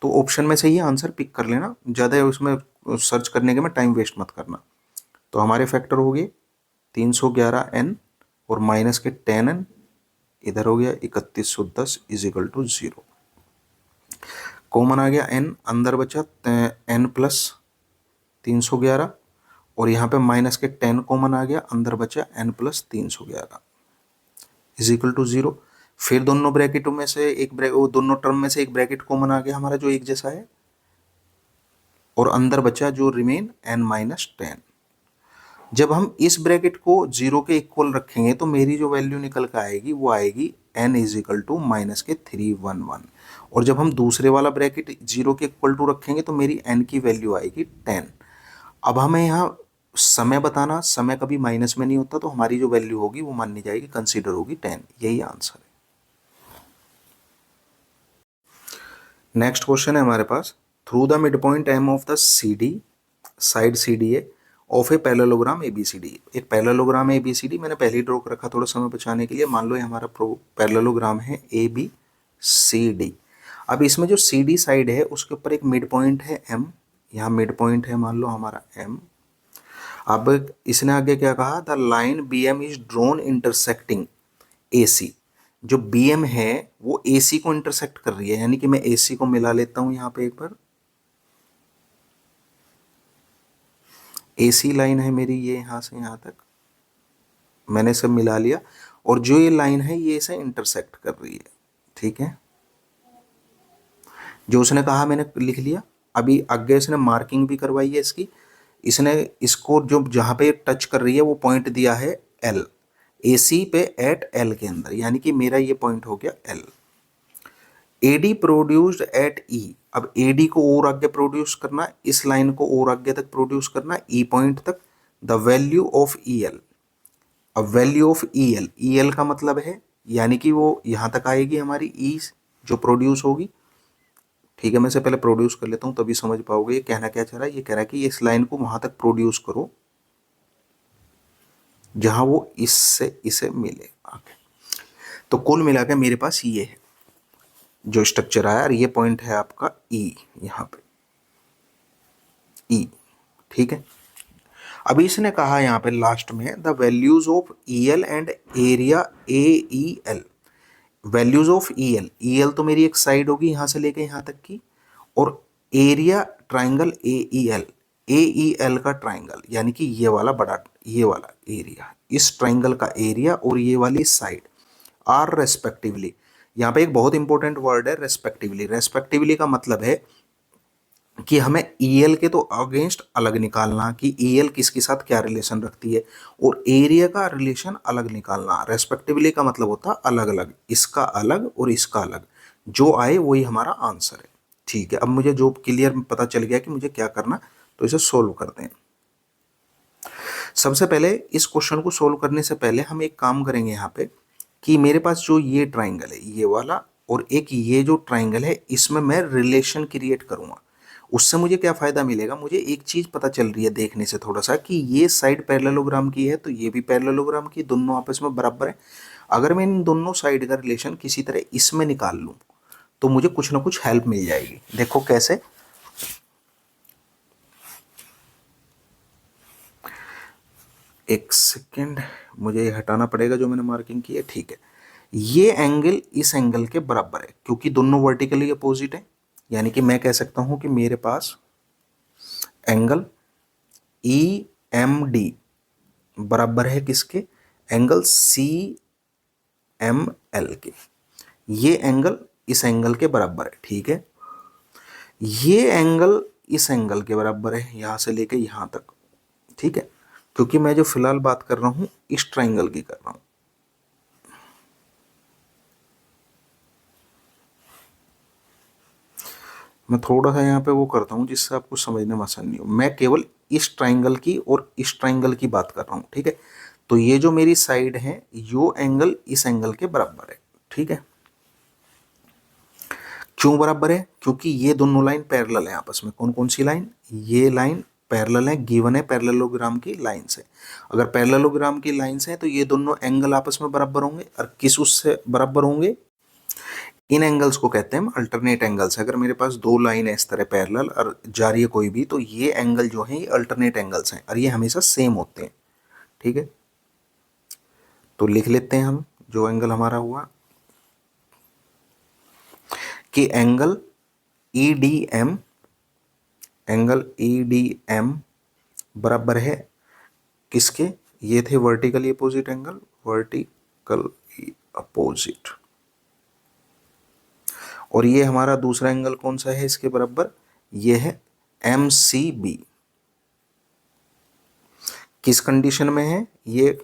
तो ऑप्शन में से ही आंसर पिक कर लेना, ज़्यादा उसमें सर्च करने के में टाइम वेस्ट मत करना। तो हमारे फैक्टर हो गए 311n और माइनस के 10n, इधर हो गया 3110 इज इक्वल टू 0। कॉमन आ गया n, अंदर बचा n प्लस 311 और यहाँ पे माइनस के 10 कॉमन आ गया, अंदर बचा n+311 इज इक्वल टू 0। फिर दोनों ब्रैकेटों में से दोनों टर्म में से एक ब्रैकेट कॉमन आ गया हमारा जो एक जैसा है, और अंदर बचा जो रिमेन n-10। जब हम इस ब्रैकेट को 0 के इक्वल रखेंगे तो मेरी जो वैल्यू निकल कर आएगी वो आएगी n इज इक्वल टू -311। और जब हम दूसरे वाला ब्रैकेट 0 के इक्वल टू रखेंगे तो मेरी n की वैल्यू आएगी 10। अब हमें यहाँ समय बताना, समय कभी माइनस में नहीं होता, तो हमारी जो वैल्यू होगी वो मानी जाएगी, कंसीडर होगी 10। यही आंसर है। नेक्स्ट क्वेश्चन है हमारे पास, through the mid point m of the CD side CDA of a parallelogram ABCD। एक पैरेललोग्राम है ABCD, मैंने पहले ही ड्रॉ कर रखा थोड़ा समय बचाने के लिए। मान लो ये हमारा पैरेललोग्राम है ABCD। अब इसमें जो CD साइड है उसके ऊपर एक मिड पॉइंट है M, यहाँ मिड पॉइंट है मान लो हमारा M। अब इसने आगे क्या कहा, the line BM is drawn intersecting AC। जो BM है वो AC को इंटरसेक्ट कर रही है, यानी कि मैं AC को मिला लेता हूं यहाँ पे एक बार। AC लाइन है मेरी, ये यहां से यहां तक मैंने सब मिला लिया, और जो ये लाइन है ये इसे इंटरसेक्ट कर रही है। ठीक है, जो उसने कहा मैंने लिख लिया। अभी आगे इसने मार्किंग भी करवाई है इसकी। इसने इसको जो जहां पे टच कर रही है वो पॉइंट दिया है L, AC पे एट L के अंदर, यानी कि मेरा ये पॉइंट हो गया L। AD produced at E। अब AD को और आगे प्रोड्यूस करना, इस लाइन को और आगे तक प्रोड्यूस करना E पॉइंट तक। The value of EL। अब वैल्यू ऑफ EL का मतलब है यानी कि वो यहां तक आएगी हमारी E जो प्रोड्यूस होगी। ठीक है, मैं से पहले प्रोड्यूस कर लेता हूं तभी समझ पाओगे ये कहना क्या चाह रहा है। ये कह रहा है कि इस लाइन को वहां तक प्रोड्यूस करो जहां वो इससे इसे मिले आगे। तो कुल मिला के मेरे पास ये है जो स्ट्रक्चर आया, और ये पॉइंट है आपका E, यहां पे E। ठीक है, अभी इसने कहा यहाँ पे लास्ट में, the values of EL and area AEL। Values of EL तो मेरी एक साइड होगी यहां से लेके यहां तक की, और एरिया ट्राइंगल AEL का ट्राइंगल, यानी कि ये वाला बड़ा, ये वाला एरिया, इस ट्राइंगल का एरिया और ये वाली साइड आर रेस्पेक्टिवली। यहाँ पे एक बहुत इंपॉर्टेंट वर्ड है रेस्पेक्टिवली। रेस्पेक्टिवली का मतलब है कि हमें EL के तो अगेंस्ट अलग निकालना कि EL किसके साथ क्या रिलेशन रखती है, और एरिया का रिलेशन अलग निकालना। रेस्पेक्टिवली का मतलब होता है अलग अलग, इसका अलग और इसका अलग, जो आए वही हमारा आंसर है। ठीक है, अब मुझे जो क्लियर पता चल गया कि मुझे क्या करना, तो इसे सोल्व करते हैं। सबसे पहले इस क्वेश्चन को सोल्व करने से पहले हम एक काम करेंगे यहाँ पे, कि मेरे पास जो ये ट्राइंगल है ये वाला, और एक ये जो ट्राइंगल है, इसमें मैं रिलेशन क्रिएट करूंगा। उससे मुझे क्या फायदा मिलेगा, मुझे एक चीज पता चल रही है देखने से थोड़ा सा, कि ये साइड पैरेललोग्राम की है तो ये भी पैरेललोग्राम की, दोनों आपस में बराबर है। अगर मैं इन दोनों साइड का रिलेशन किसी तरह इसमें निकाल लूं तो मुझे कुछ ना कुछ हेल्प मिल जाएगी। देखो कैसे, एक सेकेंड, मुझे ये हटाना पड़ेगा जो मैंने मार्किंग की है। ठीक है, ये एंगल इस एंगल के बराबर है क्योंकि दोनों वर्टिकली अपोजिट है, यानी कि मैं कह सकता हूं कि मेरे पास एंगल EMD बराबर है किसके, एंगल CML के। ये एंगल इस एंगल के बराबर है। ठीक है, ये एंगल इस एंगल के बराबर है यहां से लेके यहां तक। ठीक है, क्योंकि मैं जो फिलहाल बात कर रहा हूं इस ट्राइंगल की कर रहा हूं। मैं थोड़ा सा यहाँ पे वो करता हूँ जिससे आपको समझने में आसानी हो। मैं केवल इस ट्राइंगल की और इस ट्राइंगल की बात कर रहा हूँ। ठीक है, तो ये जो मेरी साइड है यो एंगल इस एंगल के बराबर है। ठीक है, क्यों बराबर है, क्योंकि ये दोनों लाइन पैरेलल है आपस में। कौन कौन सी लाइन, ये लाइन पैरेलल है, गिवन है पैरेललोग्राम की लाइन से। अगर पैरेललोग्राम की लाइन से है तो ये दोनों एंगल आपस में बराबर होंगे, और किस उससे बराबर होंगे, इन एंगल्स को कहते हैं हम अल्टरनेट एंगल्स। अगर मेरे पास दो लाइन है इस तरह पैरेलल और जा रही है कोई भी, तो ये एंगल जो है ये अल्टरनेट एंगल्स हैं और ये हमेशा सेम होते हैं। ठीक है, तो लिख लेते हैं हम जो एंगल हमारा हुआ कि एंगल EDM बराबर है किसके, ये थे vertically opposite angle, vertically opposite, और ये हमारा दूसरा एंगल कौन सा है इसके बराबर, ये है MCB। किस कंडीशन में है, ये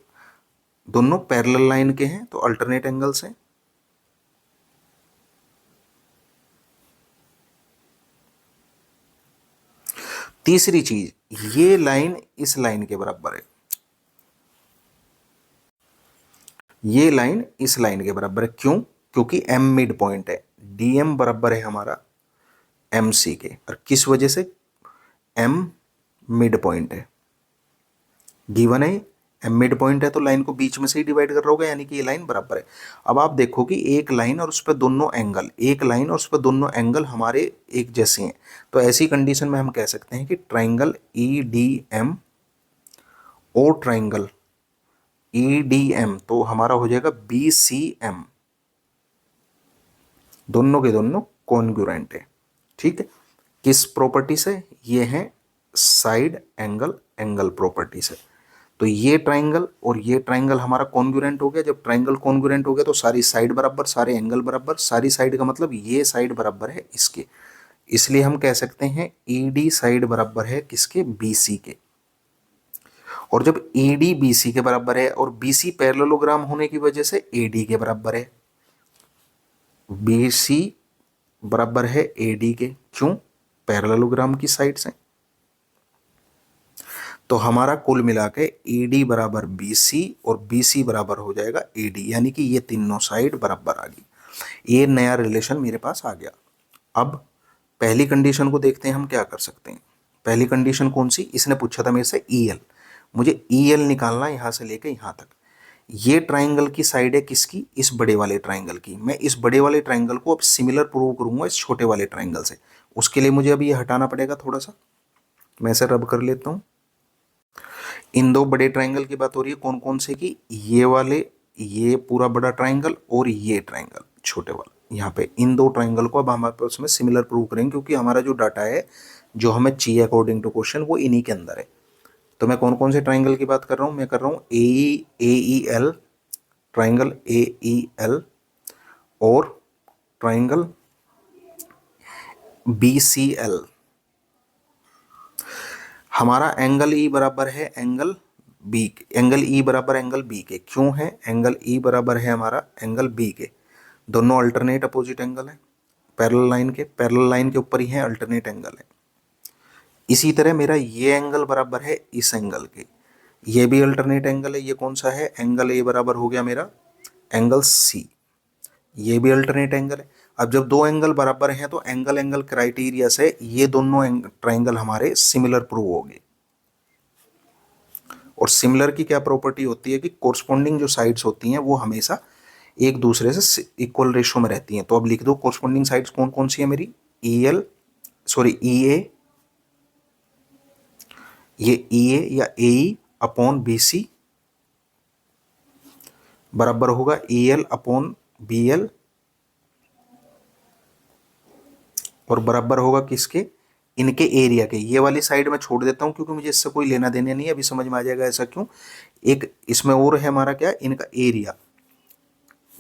दोनों पैरेलल लाइन के हैं तो अल्टरनेट एंगल्स हैं। तीसरी चीज, ये लाइन इस लाइन के बराबर है, ये लाइन इस लाइन के बराबर है, क्यों, क्योंकि M मिड पॉइंट है, DM बराबर है हमारा MC के, और किस वजह से, M मिड पॉइंट है, गिवन है M मिड पॉइंट है तो लाइन को बीच में से ही डिवाइड कर रहा होगा, यानी कि ये लाइन बराबर है। अब आप देखो कि एक लाइन और उस पर दोनों एंगल, एक लाइन और उस पर दोनों एंगल हमारे एक जैसे हैं, तो ऐसी कंडीशन में हम कह सकते हैं कि ट्राइंगल EDM और ट्राइंगल EDM तो हमारा हो जाएगा BCM, दोनों के दोनों कॉन्ग्रुएंट है। ठीक है, किस प्रॉपर्टी से, ये है साइड एंगल एंगल प्रॉपर्टी से। तो ये ट्राइंगल और ये ट्राइंगल हमारा कॉन्ग्रुएंट हो गया। जब ट्राइंगल कॉन्ग्रुएंट हो गया तो सारी साइड बराबर, सारे एंगल बराबर, सारी साइड का मतलब ये साइड बराबर है इसके, इसलिए हम कह सकते हैं ED साइड बराबर है किसके, BC के। और जब ED BC के बराबर है और BC पैरेललोग्राम होने की वजह से AD के बराबर है, BC बराबर है AD के, क्यों, पैरेललोग्राम की साइड से। तो हमारा कुल मिला के ED बराबर BC और BC बराबर हो जाएगा AD, यानी कि ये तीनों साइड बराबर आ गई। ये नया रिलेशन मेरे पास आ गया। अब पहली कंडीशन को देखते हैं हम क्या कर सकते हैं। पहली कंडीशन कौन सी, इसने पूछा था मेरे से EL, मुझे EL निकालना यहां से लेके यहां तक। ये ट्राइंगल की साइड है किसकी, इस बड़े वाले ट्राइंगल की। मैं इस बड़े वाले ट्राइंगल को अब सिमिलर प्रूव करूंगा इस छोटे वाले ट्राइंगल से। उसके लिए मुझे अभी ये हटाना पड़ेगा थोड़ा सा, मैं इसे रब कर लेता हूं। इन दो बड़े ट्राइंगल की बात हो रही है, कौन कौन से की, ये वाले, ये पूरा बड़ा ट्राइंगल और ये ट्राइंगल छोटे वाला। यहाँ पे इन दो ट्राइंगल को अब हम आपस में सिमिलर प्रूव करेंगे, क्योंकि हमारा जो डाटा है जो हमें चाहिए अकॉर्डिंग टू क्वेश्चन वो इन्हीं के अंदर है। तो मैं कौन कौन से ट्राइंगल की बात कर रहा हूँ, मैं कर रहा हूँ AEL, ट्राइंगल AEL और ट्राइंगल BCL। हमारा एंगल E बराबर है एंगल B, एंगल E बराबर एंगल B के, क्यों है, एंगल E बराबर है हमारा एंगल B के, दोनों अल्टरनेट अपोजिट एंगल है, पैरेलल लाइन के ऊपर ही है, अल्टरनेट एंगल है। इसी तरह मेरा ये एंगल बराबर है इस एंगल के, ये भी अल्टरनेट एंगल है, ये कौन सा है, एंगल A बराबर हो गया मेरा एंगल C, ये भी अल्टरनेट एंगल है। अब जब दो एंगल बराबर हैं तो एंगल एंगल क्राइटेरिया से ये दोनों ट्राइंगल हमारे सिमिलर प्रूव हो गए। और सिमिलर की क्या प्रॉपर्टी होती है कि कोरस्पॉन्डिंग जो साइड्स होती हैं वो हमेशा एक दूसरे से इक्वल रेशो में रहती हैं। तो अब लिख दो कोरस्पॉन्डिंग साइड्स कौन कौन सी है मेरी, EA, ये EA या AE अपॉन BC बराबर होगा EL अपॉन BL, और बराबर होगा किसके, इनके एरिया के। ये वाली साइड में छोड़ देता हूं क्योंकि मुझे इससे कोई लेना देना नहीं है, अभी समझ में आ जाएगा ऐसा क्यों। एक इसमें और है हमारा क्या, इनका एरिया,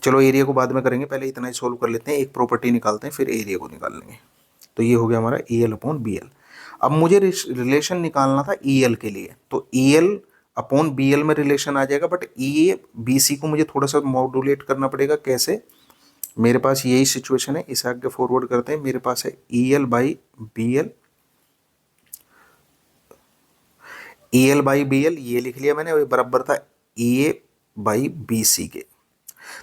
चलो एरिया को बाद में करेंगे, पहले इतना ही सोल्व कर लेते हैं, एक प्रॉपर्टी निकालते हैं फिर एरिया को निकाल लेंगे। तो ये हो गया हमारा EL अपॉन BL। अब मुझे रिलेशन निकालना था EL के लिए, तो EL अपॉन BL में रिलेशन आ जाएगा, बट EA BC को मुझे थोड़ा सा मॉड्यूलेट करना पड़ेगा। कैसे, मेरे पास यही सिचुएशन है, इसे आगे फॉरवर्ड करते हैं। मेरे पास है EL by BL, EL by BL ये लिख लिया मैंने, और बराबर था EA बाई BC के।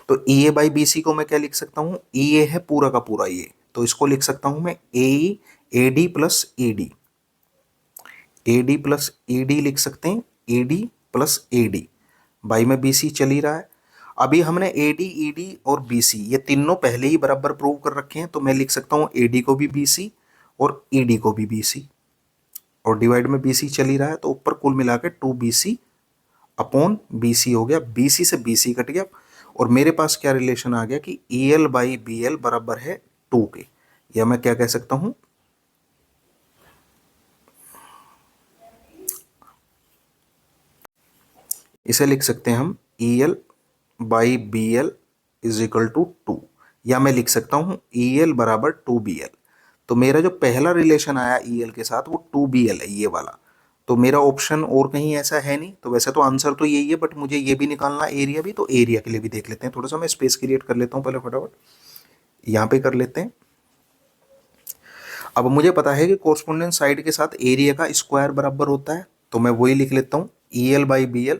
तो EA बाई BC को मैं क्या लिख सकता हूँ, EA है पूरा का पूरा ये, तो इसको लिख सकता हूँ मैं AD plus AD plus ED लिख सकते हैं, AD प्लस AD, बाई में BC चल ही रहा है। अभी हमने AD ED और BC ये तीनों पहले ही बराबर प्रूव कर रखे हैं, तो मैं लिख सकता हूँ AD को भी BC और ED को भी BC, और डिवाइड में BC चल ही रहा है, तो ऊपर कुल मिला के 2BC अपॉन BC हो गया, BC से BC कट गया, और मेरे पास क्या रिलेशन आ गया कि EL बाई BL बराबर है 2 के, या मैं क्या कह सकता हूं, इसे लिख सकते हैं हम EL by BL is equal to 2, या मैं लिख सकता हूँ EL बराबर 2BL। तो मेरा जो पहला रिलेशन आया EL के साथ वो 2BL है, ये वाला। तो मेरा ऑप्शन और कहीं ऐसा है नहीं, तो वैसे तो आंसर तो यही है, बट मुझे ये भी निकालना एरिया भी, तो एरिया के लिए भी देख लेते हैं। थोड़ा सा मैं स्पेस क्रिएट कर लेता हूँ पहले फटाफट, यहाँ पे कर लेते हैं। अब मुझे पता है कि कोरस्पोंडेंस साइड के साथ एरिया का स्क्वायर बराबर होता है, तो मैं वही लिख लेता हूँ EL बाई BL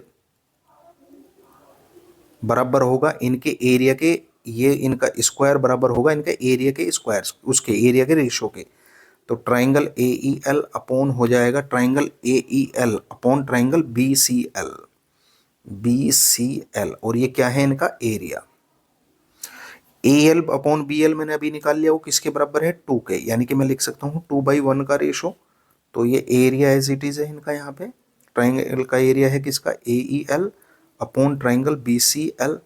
बराबर होगा इनके एरिया के, ये इनका स्क्वायर बराबर होगा इनके एरिया के स्क्वायर, उसके एरिया के रेशो के। तो ट्राइंगल AEL अपॉन हो जाएगा triangle AEL upon triangle BCL, BCL, और ये क्या है इनका एरिया। AL अपॉन BL मैंने अभी निकाल लिया, वो किसके बराबर है 2 के, यानी कि मैं लिख सकता हूँ 2/1 का रेशो। तो ये एरिया एज इट इज है इनका, यहाँ पे ट्राइंगल का एरिया है किसका AEL upon triangle BCL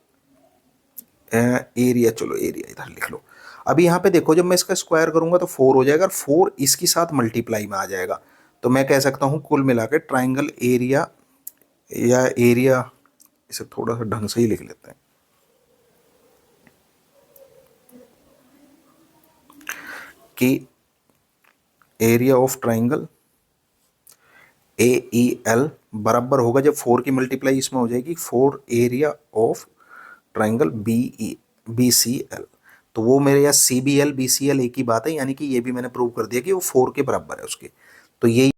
area. चलो एरिया इधर लिख लो। अभी यहाँ पे देखो, जब मैं इसका स्क्वायर करूंगा तो 4 हो जाएगा, और 4 इसके साथ मल्टीप्लाई में आ जाएगा। तो मैं कह सकता हूँ कुल मिला के ट्राइंगल एरिया, या एरिया, इसे थोड़ा सा ढंग से ही लिख लेते हैं कि एरिया ऑफ ट्राइंगल AEL बराबर होगा, जब 4 की मल्टीप्लाई इसमें हो जाएगी 4 एरिया ऑफ ट्राइंगल BCL। तो वो मेरे यहाँ CBL BCL एक ही बात है, यानी कि ये भी मैंने प्रूव कर दिया कि वो 4 के बराबर है उसके। तो यही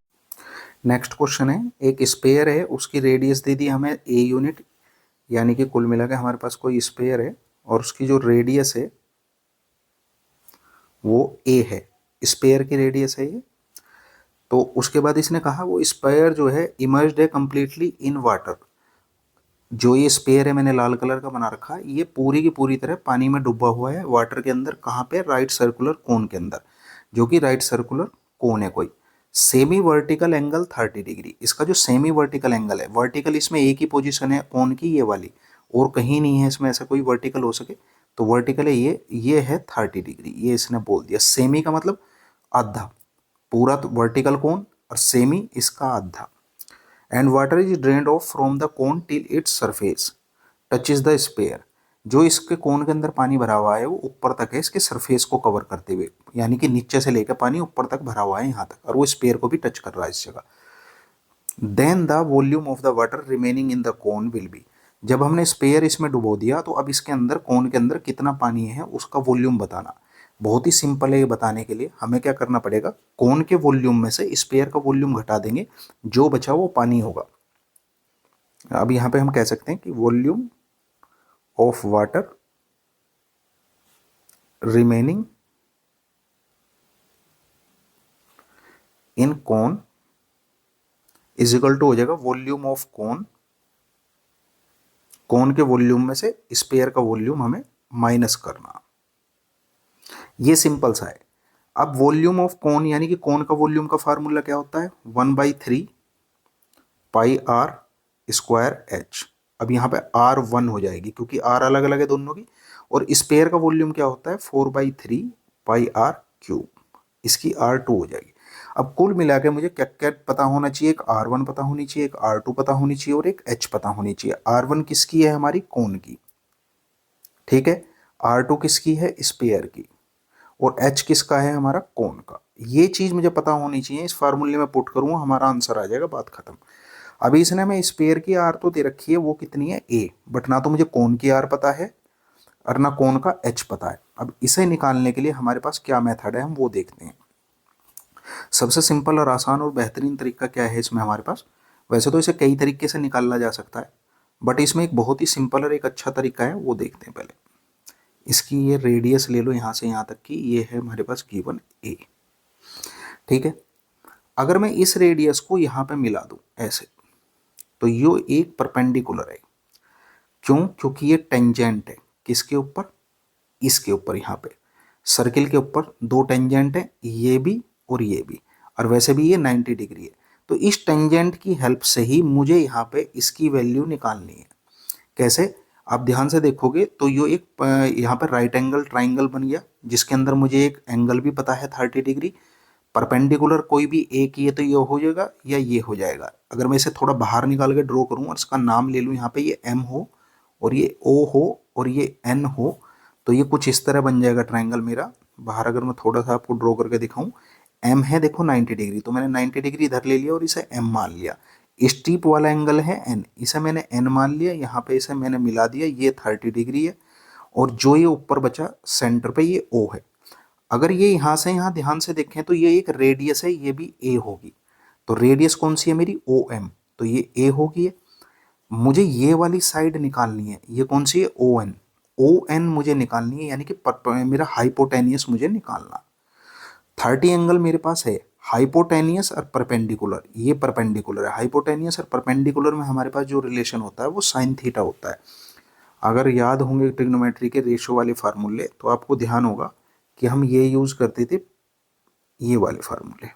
नेक्स्ट क्वेश्चन है। एक स्पेयर है, उसकी रेडियस दे दी हमें A यूनिट, यानी कि कुल मिला के हमारे पास कोई स्पेयर है और उसकी जो रेडियस है वो A है, स्पेयर की रेडियस है ये। तो उसके बाद इसने कहा वो स्पेयर जो है इमर्ज्ड है कम्प्लीटली इन वाटर। जो ये स्पेयर है मैंने लाल कलर का बना रखा है, ये पूरी की पूरी तरह पानी में डूबा हुआ है वाटर के अंदर। कहाँ पे? राइट सर्कुलर कोन के अंदर, जो कि राइट सर्कुलर कोन है कोई। सेमी वर्टिकल एंगल 30 डिग्री, इसका जो सेमी वर्टिकल एंगल है, वर्टिकल इसमें एक ही पोजीशन है कोन की, ये वाली, और कहीं नहीं है इसमें ऐसा कोई वर्टिकल हो सके। तो वर्टिकल है ये है 30 डिग्री, ये इसने बोल दिया। सेमी का मतलब आधा, पूरा तो वर्टिकल कोन, और सेमी इसका आधा। And water is drained off from the cone till its surface touches the sphere. जो इसके कोन के अंदर पानी भरा हुआ है वो ऊपर तक है, इसके सरफेस को कवर करते हुए, यानी कि नीचे से लेकर पानी ऊपर तक भरा हुआ है यहाँ तक, और वो स्पेयर को भी टच कर रहा है इस जगह। Then the volume of the water remaining in the cone will be. जब हमने स्पेयर इसमें डुबो दिया तो अब इसके अंदर कोन के अंदर कितना पानी है उसका वॉल्यूम बताना। बहुत ही सिंपल है ये बताने के लिए। हमें क्या करना पड़ेगा, कोन के वॉल्यूम में से स्पेयर का वॉल्यूम घटा देंगे, जो बचा वो पानी होगा। अब यहाँ पे हम कह सकते हैं कि volume of water remaining in cone is equal to हो जाएगा वॉल्यूम ऑफ कोन। कोन के वॉल्यूम में से स्पेयर का वॉल्यूम हमें माइनस करना। ये सिंपल सा है। अब वॉल्यूम ऑफ कोन, यानी कि कोन का वॉल्यूम का फार्मूला क्या होता है, 1/3 पाई आर स्क्वायर एच। अब यहाँ पे R1 हो जाएगी क्योंकि R अलग अलग है दोनों की। और स्पेयर का वॉल्यूम क्या होता है, 4/3 पाई आर क्यूब, इसकी R2 हो जाएगी। अब कुल मिला के मुझे क्या क्या पता होना चाहिए, एक R1 पता होनी चाहिए, एक R2 पता होनी चाहिए, और एक H पता होनी चाहिए। R1 किसकी है, हमारी कोन की, ठीक है। R2 किसकी है, स्पेयर की, और H किसका है, हमारा कोन का। ये चीज मुझे पता होनी चाहिए, इस फार्मूले में पुट करूंगा हमारा आंसर आ जाएगा, बात खत्म। अभी इसने हमें स्पेयर की आर तो दे रखी है, वो कितनी है A, बट ना तो मुझे कोन की आर पता है और ना कोन का H पता है। अब इसे निकालने के लिए हमारे पास क्या मेथड है, हम वो देखते हैं। सबसे सिंपल और आसान और बेहतरीन तरीका क्या है इसमें हमारे पास, वैसे तो इसे कई तरीके से निकाला जा सकता है, बट इसमें एक बहुत ही सिंपल और एक अच्छा तरीका है, वो देखते हैं पहले। इसकी ये रेडियस ले लो यहाँ से यहाँ तक की, ये है हमारे पास गिवन A, ठीक है। अगर मैं इस रेडियस को यहाँ पे मिला दूँ ऐसे, तो ये एक परपेंडिकुलर है। क्यों? क्योंकि ये टेंजेंट है किसके ऊपर, इसके ऊपर। यहाँ पे सर्किल के ऊपर दो टेंजेंट है, ये भी और ये भी, और वैसे भी ये 90 डिग्री है। तो इस टेंजेंट की हेल्प से ही मुझे यहाँ पे इसकी वैल्यू निकालनी है। कैसे? आप ध्यान से देखोगे तो ये एक यहाँ पे राइट एंगल ट्राइंगल बन गया, जिसके अंदर मुझे एक एंगल भी पता है 30 डिग्री, परपेंडिकुलर कोई भी एक ये तो ये हो जाएगा या ये हो जाएगा। अगर मैं इसे थोड़ा बाहर निकाल के ड्रॉ करूँ और इसका नाम ले लूँ, यहाँ पे ये M हो और ये O हो और ये N हो, तो ये कुछ इस तरह बन जाएगा ट्राइंगल मेरा। बाहर अगर मैं थोड़ा सा आपको ड्रॉ करके दिखाऊं, M है देखो 90 डिग्री, तो मैंने 90 डिग्री इधर ले लिया और इसे M मान लिया। स्टीप वाला एंगल है N, इसे मैंने N मान लिया, यहाँ पे इसे मैंने मिला दिया, ये 30 डिग्री है। और जो ये ऊपर बचा सेंटर पे ये O है। अगर ये यहाँ से यहाँ ध्यान से देखें तो ये एक रेडियस है, ये भी A होगी। तो रेडियस कौन सी है मेरी, OM, तो ये A होगी। मुझे ये वाली साइड निकालनी है, ये कौन सी है, ON। ON मुझे निकालनी है, यानी कि मेरा हाइपोटेनियस मुझे निकालना। 30 एंगल मेरे पास है, हाइपोटेनियस और परपेंडिकुलर, ये परपेंडिकुलर है। हाइपोटेनियस और परपेंडिकुलर में हमारे पास जो रिलेशन होता है वो साइन थीटा होता है। अगर याद होंगे ट्रिग्नोमेट्री के रेशो वाले फार्मूले, तो आपको ध्यान होगा कि हम ये यूज करते थे, ये वाले फार्मूले।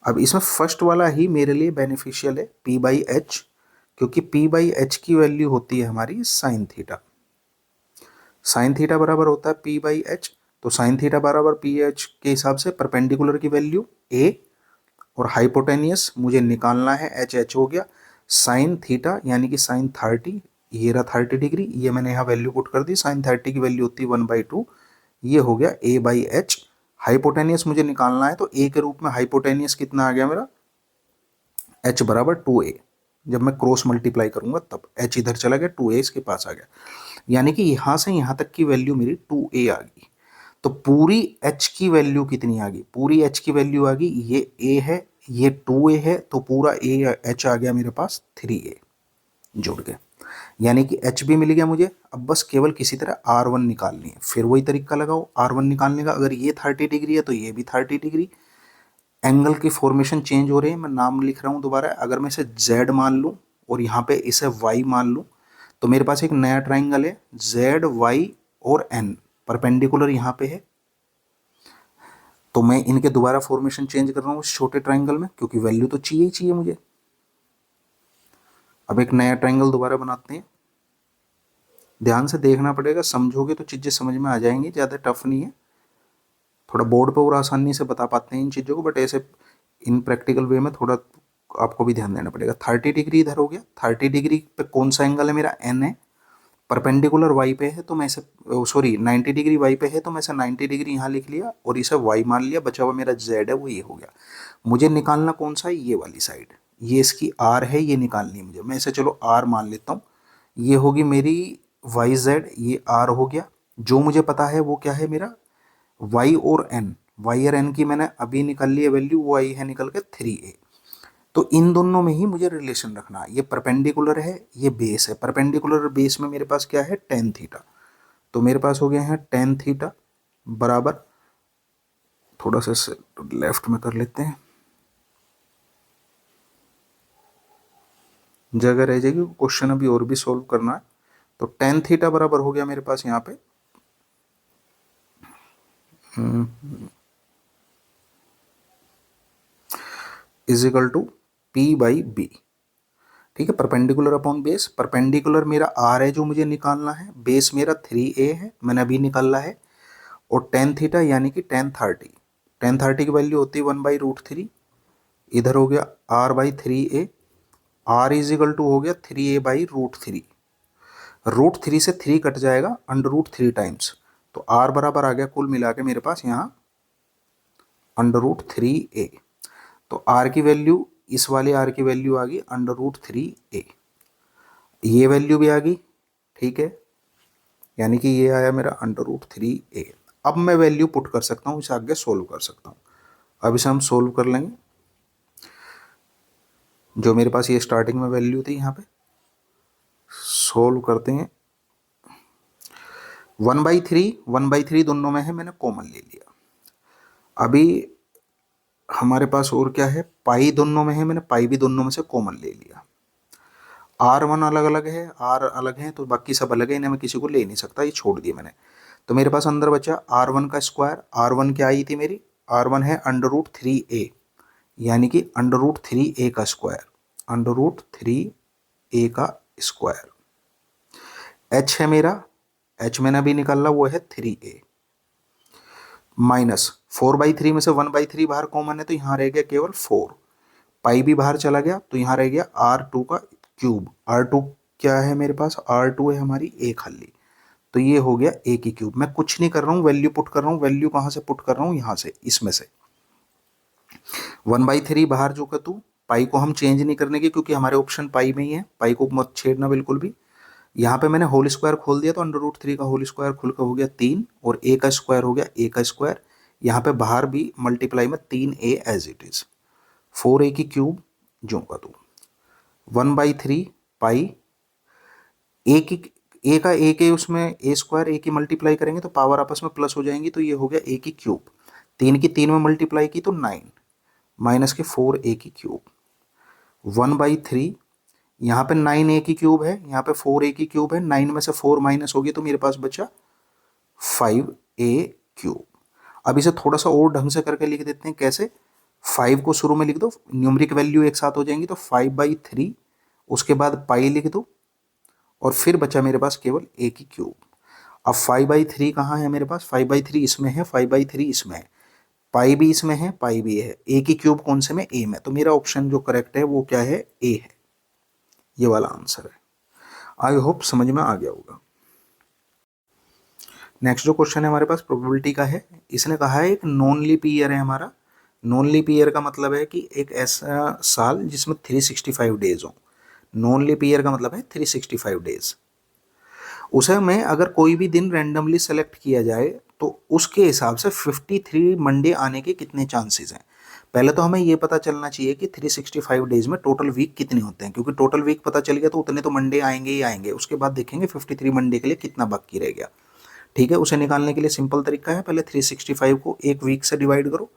अब इसमें फर्स्ट वाला ही मेरे लिए बेनिफिशियल है, P/H, क्योंकि P/H की वैल्यू होती है हमारी साइन थीटा। साइन थीटा बराबर होता है P/H, तो साइन थीटा बराबर PH के हिसाब से परपेंडिकुलर की वैल्यू A, और हाइपोटेनियस मुझे निकालना है, HH हो गया साइन थीटा, यानी कि साइन 30, ये रहा 30 डिग्री, ये मैंने यहाँ वैल्यू पुट कर दी। साइन 30 की वैल्यू होती है 1/2, ये हो गया A/H। हाइपोटेनियस मुझे निकालना है, तो A के रूप में हाइपोटेनियस कितना आ गया मेरा, H बराबर 2A। जब मैं क्रॉस मल्टीप्लाई करूंगा तब H इधर चला गया, 2A इसके पास आ गया, यानी कि यहां से यहां तक की वैल्यू मेरी 2A आ गई। तो पूरी H की वैल्यू कितनी आ गई, पूरी H की वैल्यू आ गई, ये A है, ये 2A है, तो पूरा H आ गया मेरे पास 3A जुड़ के, यानी कि H भी मिल गया मुझे। अब बस केवल किसी तरह R1 निकालनी है। फिर वही तरीका लगाओ R1 निकालने का। अगर ये 30 डिग्री है तो ये भी 30 डिग्री। एंगल की फॉर्मेशन चेंज हो रही है, मैं नाम लिख रहा हूँ दोबारा। अगर मैं इसे Z मान लूँ और यहाँ पे इसे Y मान लूँ, तो मेरे पास एक नया ट्राइंगल है, ZY और N परपेंडिकुलर यहाँ पे है। तो मैं इनके दोबारा फॉर्मेशन चेंज कर रहा हूँ उस छोटे ट्राइंगल में, क्योंकि वैल्यू तो चाहिए ही चाहिए मुझे। अब एक नया ट्राइंगल दोबारा बनाते हैं। ध्यान से देखना पड़ेगा, समझोगे तो चीज़ें समझ में आ जाएंगी, ज़्यादा टफ नहीं है। थोड़ा बोर्ड पर और आसानी से बता पाते हैं इन चीज़ों को, बट ऐसे इन प्रैक्टिकल वे में थोड़ा आपको भी ध्यान देना पड़ेगा। 30 डिग्री इधर हो गया, 30 डिग्री पे कौन सा एंगल है मेरा, N है। परपेंडिकुलर Y पे है तो मैं इसे, सॉरी 90 डिग्री Y पे है तो मैं इसे 90 डिग्री यहाँ लिख लिया और इसे Y मान लिया। बचा हुआ मेरा Z है, वो ये हो गया। मुझे निकालना कौन सा है, ये वाली साइड, ये इसकी R है, ये निकालनी है मुझे। मैं इसे चलो R मान लेता हूँ। ये होगी मेरी YZ, ये R हो गया। जो मुझे पता है वो क्या है मेरा, Y और N। Y और N की मैंने अभी निकाल ली है वैल्यू, वो आई है निकल के 3A। तो इन दोनों में ही मुझे रिलेशन रखना है। ये परपेंडिकुलर है, ये बेस है। परपेंडिकुलर बेस में मेरे पास क्या है, टेन थीटा। तो मेरे पास हो गया है टेन थीटा बराबर, थोड़ा सा लेफ्ट में कर लेते हैं, जगह रह जाएगी, क्वेश्चन अभी और भी सोल्व करना है। तो टेन थीटा बराबर हो गया मेरे पास यहाँ पे इज इक्वल टू P/B। ठीक है, परपेंडिकुलर अपॉन बेस। परपेंडिकुलर मेरा R है जो मुझे निकालना है, बेस मेरा 3A है, मैंने अभी निकाला है, और टेन थीटा यानी कि टेन थर्टी की वैल्यू होती है 1/√3। इधर हो गया R/3A। R is equal to हो गया 3A/√3। √3 से 3 कट जाएगा, √3 टाइम्स, तो R बराबर आ गया कुल मिला के मेरे पास यहाँ √3A। तो R की वैल्यू, इस वाले R की वैल्यू आ गई √3A। ये वैल्यू भी आ गई, ठीक है, यानी कि ये आया मेरा √3A। अब मैं वैल्यू पुट कर सकता हूँ, इसे आगे सोल्व कर सकता हूँ। अब इसे हम सोल्व कर लेंगे। जो मेरे पास ये स्टार्टिंग में वैल्यू थी, यहाँ पे सोल्व करते हैं। 1/3 दोनों में है, मैंने कॉमन ले लिया। अभी हमारे पास और क्या है, पाई दोनों में है, मैंने पाई भी दोनों में से कॉमन ले लिया। R1 अलग अलग है, R अलग है, तो बाकी सब अलग है, इन्हें मैं किसी को ले नहीं सकता, ये छोड़ दिए मैंने। तो मेरे पास अंदर बचा R1 का स्क्वायर। R1 क्या आई थी मेरी, R1 है √3A, यानी कि √3A का स्क्वायर, √3A का स्क्वायर। H है मेरा, H मैंने अभी निकाला, वो है 3A। माइनस 4/3 में से 1/3 बाहर कॉमन है तो यहाँ रह गया केवल 4, पाई भी बाहर चला गया तो यहाँ रह गया R2 का क्यूब। R2 क्या है मेरे पास, R2 है हमारी ए खाली, तो ये हो गया ए की क्यूब। मैं कुछ नहीं कर रहा हूँ, वैल्यू पुट कर रहा हूँ। वैल्यू कहाँ से पुट कर रहा हूँ, यहाँ से, इसमें से 1/3 बाहर जो का तू, पाई को हम चेंज नहीं करने के क्योंकि हमारे ऑप्शन पाई में ही है, पाई को मत छेड़ना बिल्कुल भी। यहाँ पे मैंने होल स्क्वायर खोल दिया तो √3 का होल स्क्वायर खुल का हो गया 3 और ए का स्क्वायर हो गया ए का स्क्वायर। यहाँ पे बाहर भी मल्टीप्लाई में 3a as it is, 4a की क्यूब जो का तू 1/3 पाई ए की, ए का ए के उसमें ए स्क्वायर ए की मल्टीप्लाई करेंगे तो पावर आपस में प्लस हो जाएंगी, तो ये हो गया ए की क्यूब। 3 की 3 में मल्टीप्लाई की तो 9 माइनस के 4a की क्यूब 1/3। यहाँ पे 9a की क्यूब है, यहाँ पे 4a की क्यूब है, 9 में से 4 माइनस होगी तो मेरे पास बचा 5a क्यूब। अब इसे थोड़ा सा और ढंग से करके लिख देते हैं, कैसे, 5 को शुरू में लिख दो, न्यूमरिक वैल्यू एक साथ हो जाएंगी तो 5/3, उसके बाद पाई लिख दो और फिर बचा मेरे पास केवल a की क्यूब। अब 5/3 कहाँ है मेरे पास, 5/3 इसमें है, 5/3 इसमें है, पाई भी इसमें है, पाई भी है, a की क्यूब कौन से में, a में, तो मेरा ऑप्शन जो करेक्ट है वो क्या है, a है, ये वाला आंसर है। आई होप समझ में आ गया होगा। नेक्स्ट जो क्वेश्चन है हमारे पास प्रोबेबिलिटी का है। इसने कहा है एक नॉन लीप ईयर है हमारा। नॉन लीप ईयर का मतलब है कि एक ऐसा साल जिसमें 365 डेज हो। नॉन लीप ईयर का मतलब है 365 डेज। उसे में अगर कोई भी दिन रैंडमली सेलेक्ट किया जाए तो उसके हिसाब से 53 मंडे आने के कितने चांसेस हैं। पहले तो हमें ये पता चलना चाहिए कि 365 डेज में टोटल वीक कितने होते हैं, क्योंकि टोटल वीक पता चल गया तो उतने तो मंडे आएंगे ही आएंगे। उसके बाद देखेंगे 53 मंडे के लिए कितना बाकी रह गया। ठीक है, उसे निकालने के लिए सिंपल तरीका है, पहले 365 को एक वीक से डिवाइड करो।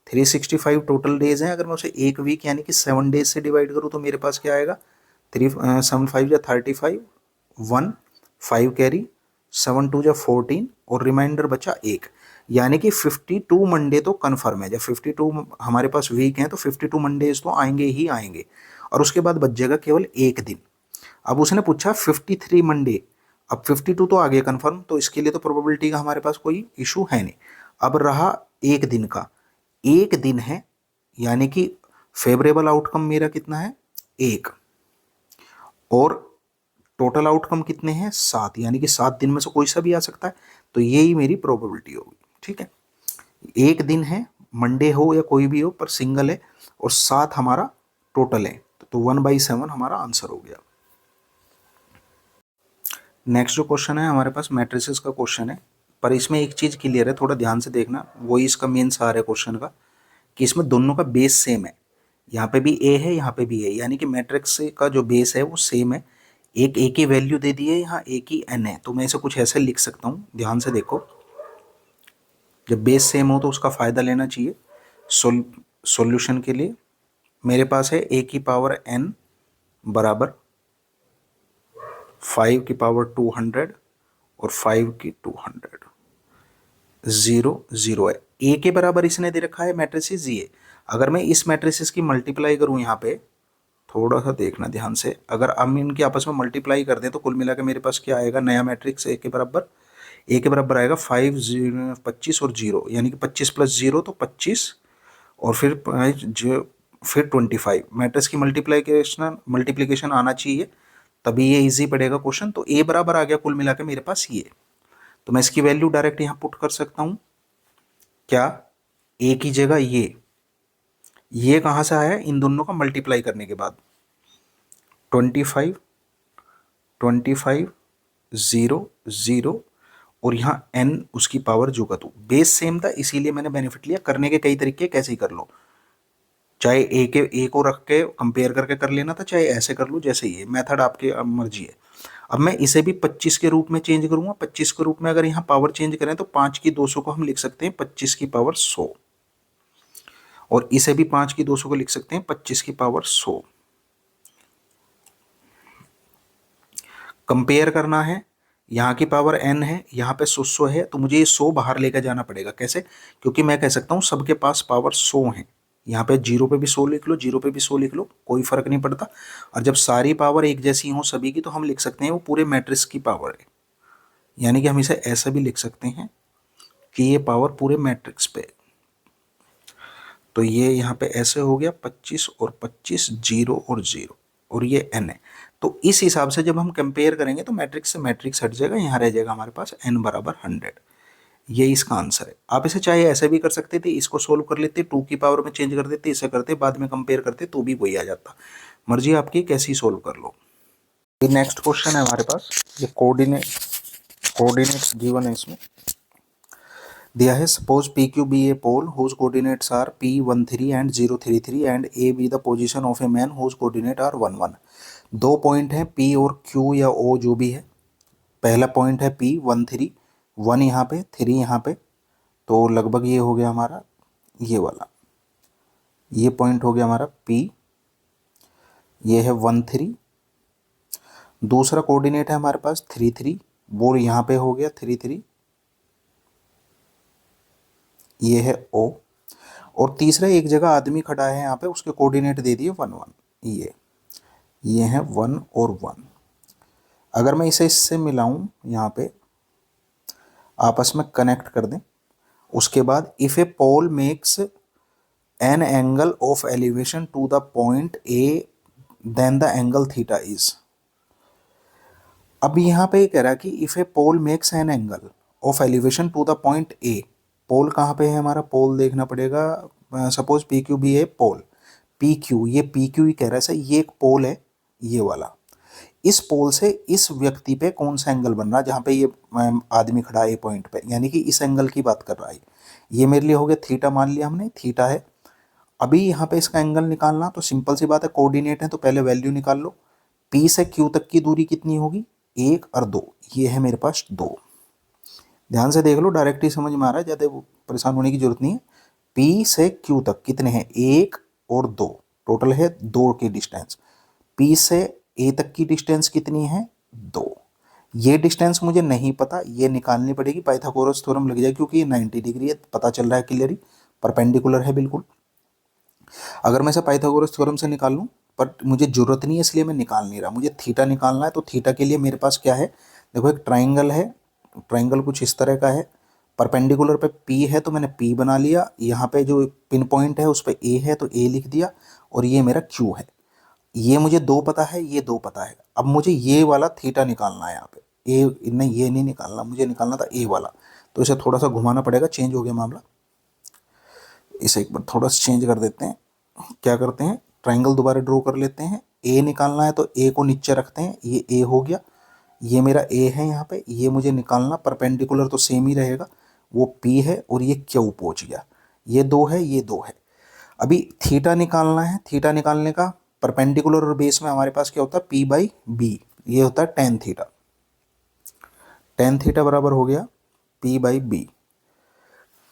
365 टोटल डेज हैं, अगर मैं उसे एक वीक यानी कि 7 डेज से डिवाइड करूँ तो मेरे पास क्या आएगा, 7 5 या 35, 1 5 कैरी, 7 2 या 14 और रिमाइंडर बचा 1, यानी कि 52 मंडे तो कन्फर्म है। जब 52 हमारे पास वीक हैं तो 52 मंडेज तो आएंगे ही आएंगे, और उसके बाद बच जाएगा केवल एक दिन। अब उसने पूछा 53 मंडे, अब 52 तो आ गया कन्फर्म, तो इसके लिए तो प्रोबेबिलिटी का हमारे पास कोई इशू है नहीं। अब रहा एक दिन का, एक दिन है यानी कि फेवरेबल आउटकम मेरा कितना है, 1, और टोटल आउटकम कितने हैं, 7, यानी कि 7 दिन में से कोई सा भी आ सकता है, तो यही मेरी प्रोबेबिलिटी होगी। ठीक है, एक दिन है, मंडे हो या कोई भी हो पर सिंगल है, और 7 हमारा टोटल है, तो 1/7 हमारा आंसर हो गया। नेक्स्ट जो क्वेश्चन है हमारे पास मैट्रिसेस का क्वेश्चन है, पर इसमें एक चीज़ क्लियर है, थोड़ा ध्यान से देखना, वही इसका मेन सार है क्वेश्चन का, कि इसमें दोनों का बेस सेम है। यहाँ पे भी ए है, यहाँ पे भी ए, यानी कि मैट्रिक्स का जो बेस है वो सेम है। एक ए की वैल्यू दे दी है, यहाँ ए की एन है, तो मैं इसे कुछ ऐसे लिख सकता हूँ, ध्यान से देखो। जब बेस सेम हो तो उसका फ़ायदा लेना चाहिए सॉल्यूशन के लिए। मेरे पास है ए की पावर एन बराबर 5 की पावर 200 और 5 की 200, 0 0 है। ए के बराबर इसने दे रखा है मैट्रिसेस ये। अगर मैं इस मैट्रिसेस की मल्टीप्लाई करूं, यहाँ पे थोड़ा सा देखना ध्यान से, अगर हम इनके आपस में मल्टीप्लाई कर दें तो कुल मिला के मेरे पास क्या आएगा, नया मैट्रिक्स ए के बराबर आएगा 5 0 25 और 0, यानी कि 25 + 0 तो 25 और फिर 25। मैट्रिक्स की मल्टीप्लिकेशन आना चाहिए, तभी ये इजी पड़ेगा क्वेश्चन। तो ए बराबर आ गया कुल मिला के मेरे पास ये, तो मैं इसकी वैल्यू डायरेक्ट यहाँ पुट कर सकता हूँ। क्या, ए की जगह ये कहाँ से आया, इन दोनों का मल्टीप्लाई करने के बाद 25 25 0 0 और यहाँ n उसकी पावर जो का तो बेस सेम था, इसीलिए मैंने बेनिफिट लिया। करने के कई तरीके कैसे ही कर लो, चाहे ए को रख के कंपेयर करके कर लेना था, चाहे ऐसे कर लो, जैसे ये मेथड आपके मर्जी है। अब मैं इसे भी 25 के रूप में चेंज करूंगा। 25 के रूप में अगर यहाँ पावर चेंज करें तो 5 की 200 को हम लिख सकते हैं 25 की पावर 100, और इसे भी 5 की 200 को लिख सकते हैं 25 की पावर 100। कंपेयर करना है, यहाँ की पावर n है, यहाँ पे 100 है, तो मुझे ये 100 बाहर लेकर जाना पड़ेगा। कैसे, क्योंकि मैं कह सकता हूँ सबके पास पावर 100 है। यहाँ पे 0 पे भी 100 लिख लो, 0 पे भी 100 लिख लो, कोई फर्क नहीं पड़ता। और जब सारी पावर एक जैसी हो सभी की, तो हम लिख सकते हैं वो पूरे मैट्रिक्स की पावर है, यानी कि हम इसे ऐसा भी लिख सकते हैं कि ये पावर पूरे मैट्रिक्स पे, तो ये यहाँ पे ऐसे हो गया 25 और 25, 0 और 0, और ये n है। तो इस हिसाब से जब हम कंपेयर करेंगे तो मैट्रिक्स से मैट्रिक्स हट जाएगा, यहाँ रह जाएगा हमारे पास n बराबर 100। ये इसका आंसर है। आप इसे चाहे ऐसे भी कर सकते थे, इसको सोल्व कर लेते, 2 की पावर में चेंज कर देते, इसे करते, बाद में कंपेयर करते तो भी वही आ जाता। मर्जी आपकी, कैसी सोल्व कर लो। ये नेक्स्ट क्वेश्चन है हमारे पास, ये कोऑर्डिनेट्स गिवन है इसमें दिया है। Suppose P Q be a pole whose coordinates are P13 and 033 and A be the position of a man whose coordinate are 11। दो पॉइंट है P और Q या O जो भी है। पहला पॉइंट है P13, 1 यहाँ पे, 3 यहाँ पे, तो लगभग ये हो गया हमारा ये वाला, ये पॉइंट हो गया हमारा P, ये है 13। दूसरा कोऑर्डिनेट है हमारे पास 33, वो यहाँ पे हो गया 33, ये है O। और तीसरा एक जगह आदमी खड़ा है यहाँ पे, उसके कोऑर्डिनेट दे दिए 1 1, ये है 1 और 1। अगर मैं इसे इससे मिलाऊं, यहाँ पे आपस में कनेक्ट कर दें, उसके बाद if a pole makes an angle of elevation to the point A then the angle theta is. अब यहाँ पे ये कह रहा है कि if a pole makes an angle of elevation to the point A. Pole कहाँ पे है हमारा, पोल देखना पड़ेगा। Suppose P Q be a pole, P Q, ये पी क्यू ही कह रहा है सर, ये एक पोल है ये वाला। इस पोल से इस व्यक्ति पे कौन सा एंगल बन रहा है, जहाँ पे ये आदमी खड़ा है ए पॉइंट पे, यानी कि इस एंगल की बात कर रहा है। ये मेरे लिए हो गया थीटा, मान लिया हमने थीटा है। अभी यहाँ पे इसका एंगल निकालना, तो सिंपल सी बात है, कोऑर्डिनेट है तो पहले वैल्यू निकाल लो। पी से क्यू तक की दूरी कितनी होगी, 1 और 2, ये है मेरे पास 2। ध्यान से देख लो, डायरेक्ट ही समझ में आ रहा है, ज़्यादा परेशान होने की जरूरत नहीं है। पी से क्यू तक कितने हैं, 1 और 2, टोटल है 2 की डिस्टेंस। पी से ए तक की डिस्टेंस कितनी है, 2। ये डिस्टेंस मुझे नहीं पता, ये निकालनी पड़ेगी, पाइथागोरस थ्योरम लग जाए, क्योंकि ये 90 डिग्री है, पता चल रहा है क्लियरली, परपेंडिकुलर है बिल्कुल। अगर मैं इसे पाइथागोरस थ्योरम से निकाल लूँ, पर मुझे जरूरत नहीं है इसलिए मैं निकाल नहीं रहा, मुझे थीटा निकालना है। तो थीटा के लिए मेरे पास क्या है, देखो एक ट्राइंगल है, ट्राइंगल कुछ इस तरह का है, परपेंडिकुलर पे P है तो मैंने P बना लिया, यहाँ पे जो पिन पॉइंट है उस पर A है तो A लिख दिया, और ये मेरा Q है। ये मुझे 2 पता है, ये 2 पता है। अब मुझे ये वाला थीटा निकालना है, यहाँ पे ए नहीं, ये नहीं निकालना, मुझे निकालना था ए वाला। तो इसे थोड़ा सा घुमाना पड़ेगा, चेंज हो गया मामला। इसे एक बार थोड़ा सा चेंज कर देते हैं। क्या करते हैं, ट्राइंगल दोबारा ड्रॉ कर लेते हैं। ए निकालना है तो ए को नीचे रखते हैं, ये ए हो गया, ये मेरा ए है यहाँ पे। ये मुझे निकालना, परपेंडिकुलर तो सेम ही रहेगा, वो पी है, और ये क्यू पहुँच गया, ये 2 है, ये 2 है। अभी थीटा निकालना है, थीटा निकालने का परपेंडिकुलर और बेस में हमारे पास क्या होता है, पी बाई बी, ये होता है टेन थीटा। टेन थीटा बराबर हो गया P by B.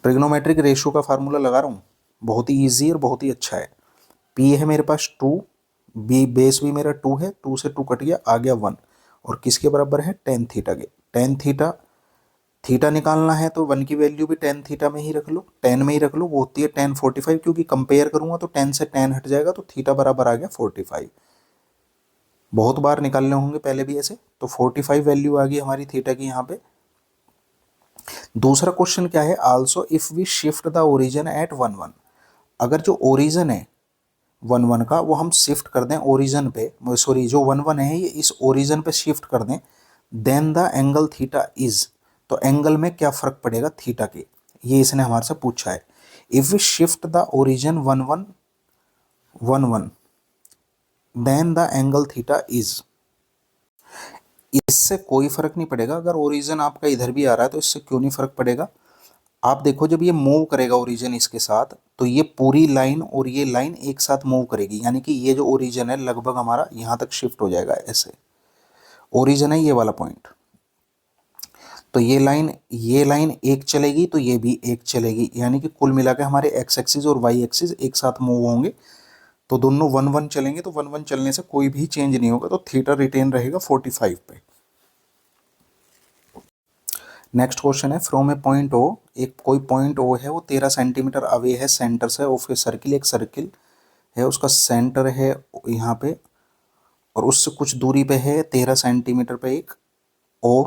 Trigonometric ratio का फार्मूला लगा रहा हूँ, बहुत ही ईजी और बहुत ही अच्छा है। पी है मेरे पास 2, बी बेस भी मेरा 2 है, 2 से 2 कट गया, आ गया 1, और किसके बराबर है, टेन थीटा के। टेन थीटा, थीटा निकालना है तो 1 की वैल्यू भी टेन थीटा में ही रख लो, 10 में ही रख लो, वो होती है टेन 45, क्योंकि कंपेयर करूंगा तो 10 से 10 हट जाएगा, तो थीटा बराबर आ गया 45। बहुत बार निकालने होंगे पहले भी ऐसे, तो 45 वैल्यू आ गई हमारी थीटा की यहाँ पे। दूसरा क्वेश्चन क्या है, also if we shift the origin at 1 1। अगर जो ओरिजिन है 1 1 का, वो हम शिफ्ट कर दें ओरिजिन पे, सॉरी जो 1 1 है ये इस ओरिजिन पे शिफ्ट कर दें, then the angle theta is. तो एंगल में क्या फर्क पड़ेगा थीटा के, ये इसने हमारे से पूछा है। If we shift the origin 1 1 1 1 then the angle theta is. इससे कोई फर्क नहीं पड़ेगा, अगर ओरिजिन आपका इधर भी आ रहा है तो इससे क्यों नहीं फर्क पड़ेगा। आप देखो जब ये मूव करेगा ओरिजिन इसके साथ, तो ये पूरी लाइन और ये लाइन एक साथ मूव करेगी, यानी कि ये जो ओरिजिन है लगभग हमारा यहाँ तक शिफ्ट हो जाएगा। ऐसे ओरिजिन है ये वाला पॉइंट, तो ये लाइन एक चलेगी तो ये भी एक चलेगी, यानी कि कुल मिला के हमारे एक्स एक्सिस और वाई एक्सिस एक साथ मूव होंगे, तो दोनों 1 1 चलेंगे, तो 1 1 चलने से कोई भी चेंज नहीं होगा, तो थीटा रिटेन रहेगा 45 पे। नेक्स्ट क्वेश्चन है, फ्रॉम ए पॉइंट ओ, एक कोई पॉइंट ओ है, वो 13 सेंटीमीटर अवे है सेंटर से ऑफ ए सर्किल। एक सर्किल है, उसका सेंटर है यहाँ पे, और उससे कुछ दूरी पे है 13 सेंटीमीटर पे एक ओ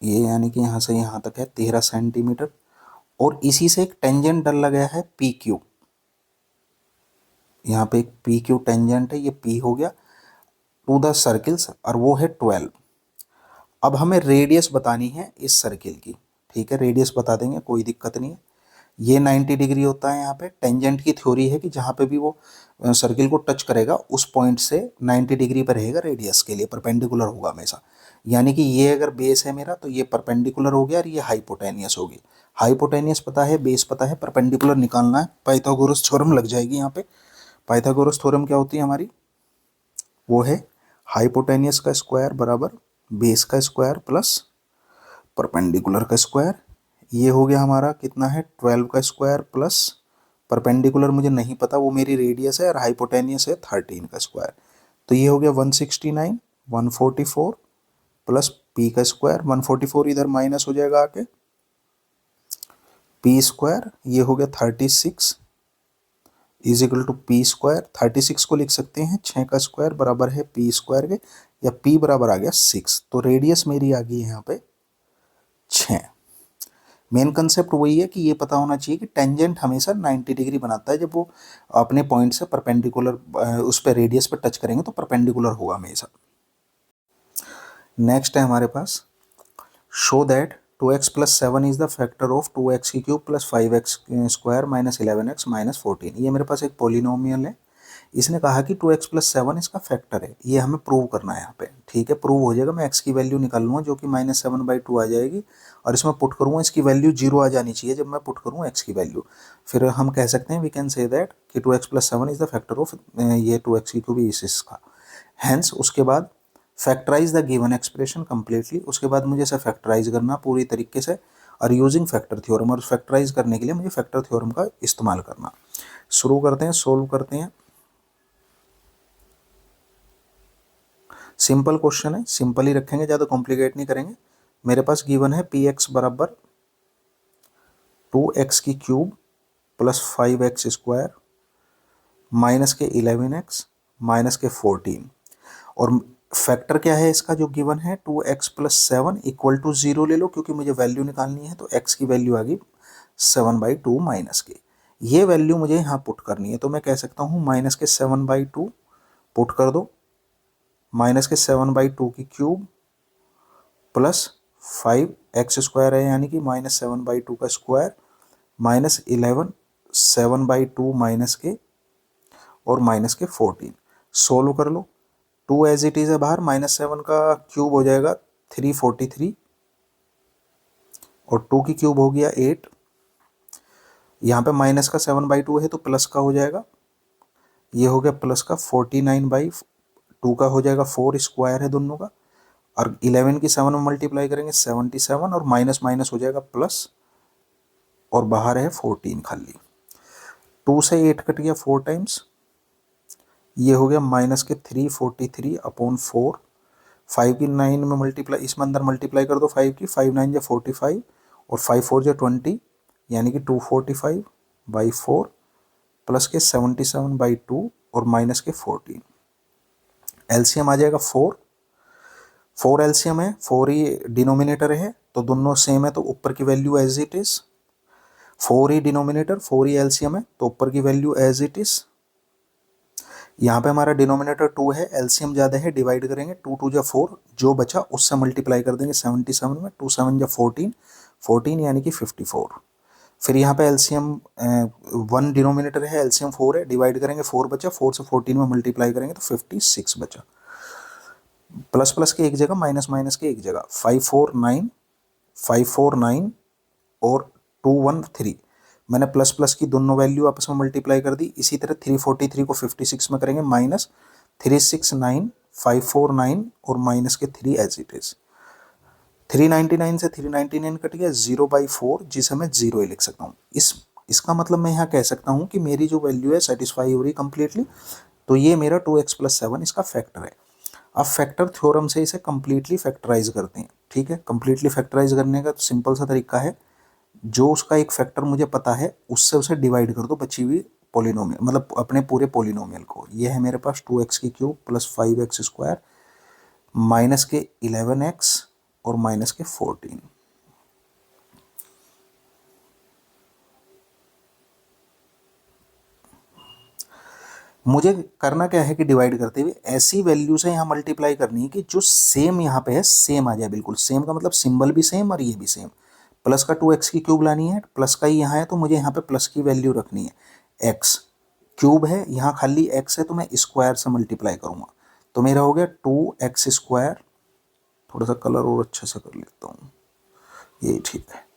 ये यानी कि यहाँ से यहाँ तक है 13 सेंटीमीटर, और इसी से एक टेंजेंट डाला गया है पी क्यू, यहाँ पे एक पी क्यू टेंजेंट है, ये पी हो गया टू द सर्किल्स, और वो है 12। अब हमें रेडियस बतानी है इस सर्किल की, ठीक है, रेडियस बता देंगे, कोई दिक्कत नहीं है। ये 90 डिग्री होता है, यहाँ पे टेंजेंट की थ्योरी है कि जहाँ पे भी वो सर्किल को टच करेगा उस पॉइंट से 90 डिग्री पर रहेगा, रेडियस के लिए परपेंडिकुलर होगा हमेशा। यानी कि ये अगर बेस है मेरा तो ये परपेंडिकुलर हो गया और ये हाइपोटेनियस होगी। हाइपोटेनियस पता है, बेस पता है, परपेंडिकुलर निकालना है, पाइथागोरस थ्योरम लग जाएगी यहाँ पे। पाइथागोरस थ्योरम क्या होती है हमारी, वो है हाइपोटेनियस का स्क्वायर बराबर बेस का स्क्वायर प्लस परपेंडिकुलर का स्क्वायर। ये हो गया हमारा कितना है 12 का स्क्वायर प्लस परपेंडिकुलर मुझे नहीं पता, वो मेरी रेडियस है, और हाइपोटेनियस है 13 का स्क्वायर। तो ये हो गया 169 144 प्लस पी का स्क्वायर, 144 इधर माइनस हो जाएगा आके, पी स्क्वायर ये हो गया 36 is equal to P square. 36 को लिख सकते हैं 6 का स्क्वायर बराबर है पी स्क्वायर के, या पी बराबर आ गया 6। तो रेडियस मेरी आ गई यहाँ पे 6। मेन कंसेप्ट वही है कि ये पता होना चाहिए कि टेंजेंट हमेशा 90 डिग्री बनाता है, जब वो अपने पॉइंट से परपेंडिकुलर उस पर रेडियस पर टच करेंगे तो परपेंडिकुलर होगा हमेशा। नेक्स्ट है हमारे पास, show that 2x plus 7 is the factor of 2x की cube plus 5x square minus 11x minus 14। ये मेरे पास एक पोलिनोमियल है, इसने कहा कि 2x प्लस 7 इसका फैक्टर है, ये हमें प्रूव करना है यहाँ पे, ठीक है। प्रूव हो जाएगा, मैं x की वैल्यू निकाल लूँगा जो कि -7/2 आ जाएगी, और इसमें पुट करूँगा, इसकी वैल्यू 0 आ जानी चाहिए जब मैं पुट करूँ x की वैल्यू। फिर हम कह सकते हैं वी कैन से दैट कि 2x plus 7 is the factor of ये 2x की क्यूब इसका। हैंस उसके बाद factorize the given expression completely, उसके बाद मुझे इसे फैक्टराइज करना पूरी तरीके से, और यूजिंग फैक्टर थ्योरम, और फैक्टराइज करने के लिए मुझे फैक्टर थ्योरम का इस्तेमाल करना। शुरू करते हैं, सोल्व करते हैं। सिंपल क्वेश्चन है, सिंपल ही रखेंगे, ज़्यादा कॉम्प्लिकेट नहीं करेंगे। मेरे पास गिवन है पी एक्स बराबर 2x की cube plus 5x square minus के 11x माइनस के 14, और फैक्टर क्या है इसका जो गिवन है 2x प्लस 7 इक्वल टू 0 ले लो, क्योंकि मुझे वैल्यू निकालनी है, तो x की वैल्यू आ गई 7/2 माइनस के, ये वैल्यू मुझे यहाँ पुट करनी है। तो मैं कह सकता हूँ माइनस के 7/2 पुट कर दो, माइनस के 7/2 की क्यूब प्लस 5x स्क्वायर है, यानी कि -7/2 का स्क्वायर माइनस 11 7/2 माइनस के और माइनस के 14। सोल्व कर लो, 2 एज इट इज़ है बाहर, -7 का क्यूब हो जाएगा 343, और 2 की क्यूब हो गया 8, यहाँ पे माइनस का 7/2 है तो प्लस का हो जाएगा, ये हो गया प्लस का 49/2 का हो जाएगा, 4 स्क्वायर है दोनों का, और 11 की 7 में मल्टीप्लाई करेंगे 77, और माइनस माइनस हो जाएगा प्लस, और बाहर है 14 खाली। 2 से 8 कट गया 4 टाइम्स, ये हो गया माइनस के 343/4, 5 की 9 में मल्टीप्लाई, इसमें अंदर मल्टीप्लाई कर दो 5 की, 5 9 जो 45 और 5 4 जो 20, यानी कि 245/4 प्लस के 77/2 और माइनस के 14। एलसीएम आ जाएगा 4 एलसीएम है, 4 ही डिनोमिनेटर है, तो दोनों सेम है, तो ऊपर की वैल्यू एज इट इज, 4 ही डिनोमिनेटर 4 ही एलसीएम है, तो ऊपर की वैल्यू एज इट इज। यहाँ पे हमारा डिनोमिनेटर 2 है, एलसीएम ज़्यादा है, डिवाइड करेंगे, 2 2 जा 4, जो बचा उससे मल्टीप्लाई कर देंगे 77 में, 2 7 जा 14, 14 यानी कि 54। फिर यहाँ पे एलसीएम 1 डिनोमिनेटर है, एलसीएम 4 है, डिवाइड करेंगे 4 बचा, 4 से 14 में मल्टीप्लाई करेंगे तो 56 बचा, प्लस प्लस के एक जगह माइनस माइनस के एक जगह, 549 और 213, मैंने प्लस प्लस की दोनों वैल्यू आपस में मल्टीप्लाई कर दी। इसी तरह 343 को 56 में करेंगे माइनस 369 549 और माइनस के 3 एज इट इज, 399 से 399 कट गया, 0/4 जिसे मैं 0 ही लिख सकता हूँ। इसका मतलब मैं यहाँ कह सकता हूँ कि मेरी जो वैल्यू है सेटिस्फाई हो रही कंप्लीटली, तो ये मेरा 2x प्लस 7 इसका फैक्टर है। अब फैक्टर थ्योरम से इसे कंप्लीटली फैक्टराइज करते हैं, ठीक है। कंप्लीटली फैक्टराइज करने का तो सिंपल सा तरीका है, जो उसका एक फैक्टर मुझे पता है उससे उसे डिवाइड कर दो बची हुई पोलिनोमियल, मतलब अपने पूरे पोलिनोमियल को। ये है मेरे पास 2x की cube plus 5x square minus के 11x और माइनस के 14। मुझे करना क्या है कि डिवाइड करते हुए ऐसी वैल्यू से यहाँ मल्टीप्लाई करनी है कि जो सेम यहाँ पे है सेम आ जाए। बिल्कुल सेम का मतलब सिंबल भी सेम और ये भी सेम। प्लस का 2x की क्यूब लानी है, प्लस का ही यहाँ है तो मुझे यहाँ पे प्लस की वैल्यू रखनी है। x क्यूब है, यहाँ खाली x है तो मैं स्क्वायर से मल्टीप्लाई करूँगा, तो मेरा हो गया 2x स्क्वायर। थोड़ा सा कलर और अच्छा सा कर लेता हूँ, ये ठीक है।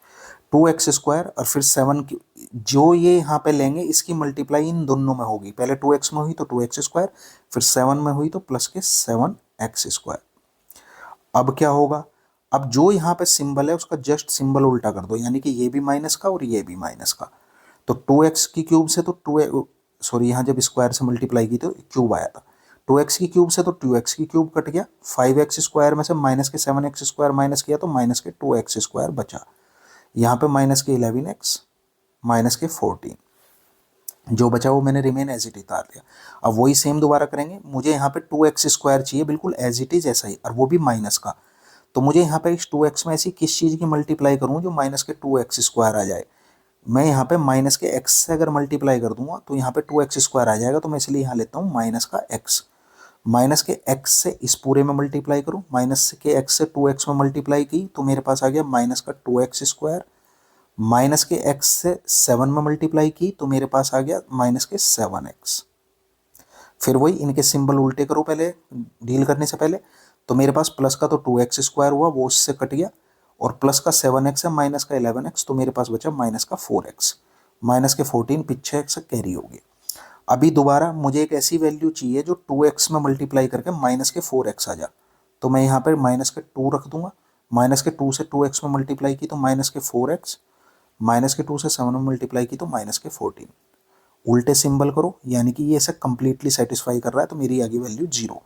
2x स्क्वायर और फिर 7 की जो ये यहाँ पे लेंगे इसकी मल्टीप्लाई इन दोनों में होगी। पहले 2x में हुई तो 2x स्क्वायर, फिर 7 में हुई तो प्लस के 7x स्क्वायर। अब क्या होगा, अब जो यहाँ पे सिंबल है उसका जस्ट सिंबल उल्टा कर दो, यानी कि ये भी माइनस का और ये भी माइनस का। तो 2x की क्यूब से तो 2 सॉरी यहाँ जब स्क्वायर से मल्टीप्लाई की तो क्यूब आया था। 2x की क्यूब से तो 2x की क्यूब कट गया। 5x स्क्वायर में से माइनस के 7x स्क्वायर माइनस किया तो माइनस के 2x स्क्वायर बचा। यहाँ पे माइनस के 11x माइनस के 14, जो बचा वो मैंने रिमेन एज इट इज उतार दिया। अब वही सेम दोबारा करेंगे। मुझे यहाँ पे 2x स्क्वायर चाहिए बिल्कुल एज इट इज ऐसा ही, और वो भी माइनस का। तो मुझे यहाँ पे इस 2x में ऐसी किस चीज़ की मल्टीप्लाई करूँ जो माइनस के 2x स्क्वायर आ जाए। मैं यहाँ पे माइनस के x से अगर मल्टीप्लाई कर दूंगा तो यहाँ पे 2x स्क्वायर आ जाएगा, तो मैं इसलिए यहाँ लेता हूँ माइनस का x। माइनस के x से इस पूरे में मल्टीप्लाई करूँ, माइनस के x से 2x में मल्टीप्लाई की तो मेरे पास आ गया माइनस का 2x स्क्वायर। माइनस के x से 7 में मल्टीप्लाई की तो मेरे पास आ गया माइनस के 7x। फिर वही इनके सिंबल उल्टे करो पहले डील करने से पहले। तो मेरे पास प्लस का तो 2x स्क्वायर हुआ, वो उससे कट गया, और प्लस का 7x है, माइनस का 11x, तो मेरे पास बचा माइनस का 4x। माइनस के 14 पीछे x कैरी होगी। अभी दोबारा मुझे एक ऐसी वैल्यू चाहिए जो 2x में मल्टीप्लाई करके माइनस के 4x आ जा। तो मैं यहाँ पर माइनस के 2 रख दूंगा। माइनस के 2 से 2x में मल्टीप्लाई की तो माइनस के 4x, माइनस के 2 से 7 में मल्टीप्लाई की तो माइनस के 14। उल्टे सिंबल करो, यानी कि ये इसे कंप्लीटली सेटिस्फाई कर रहा है, तो मेरी आगे वैल्यू 0।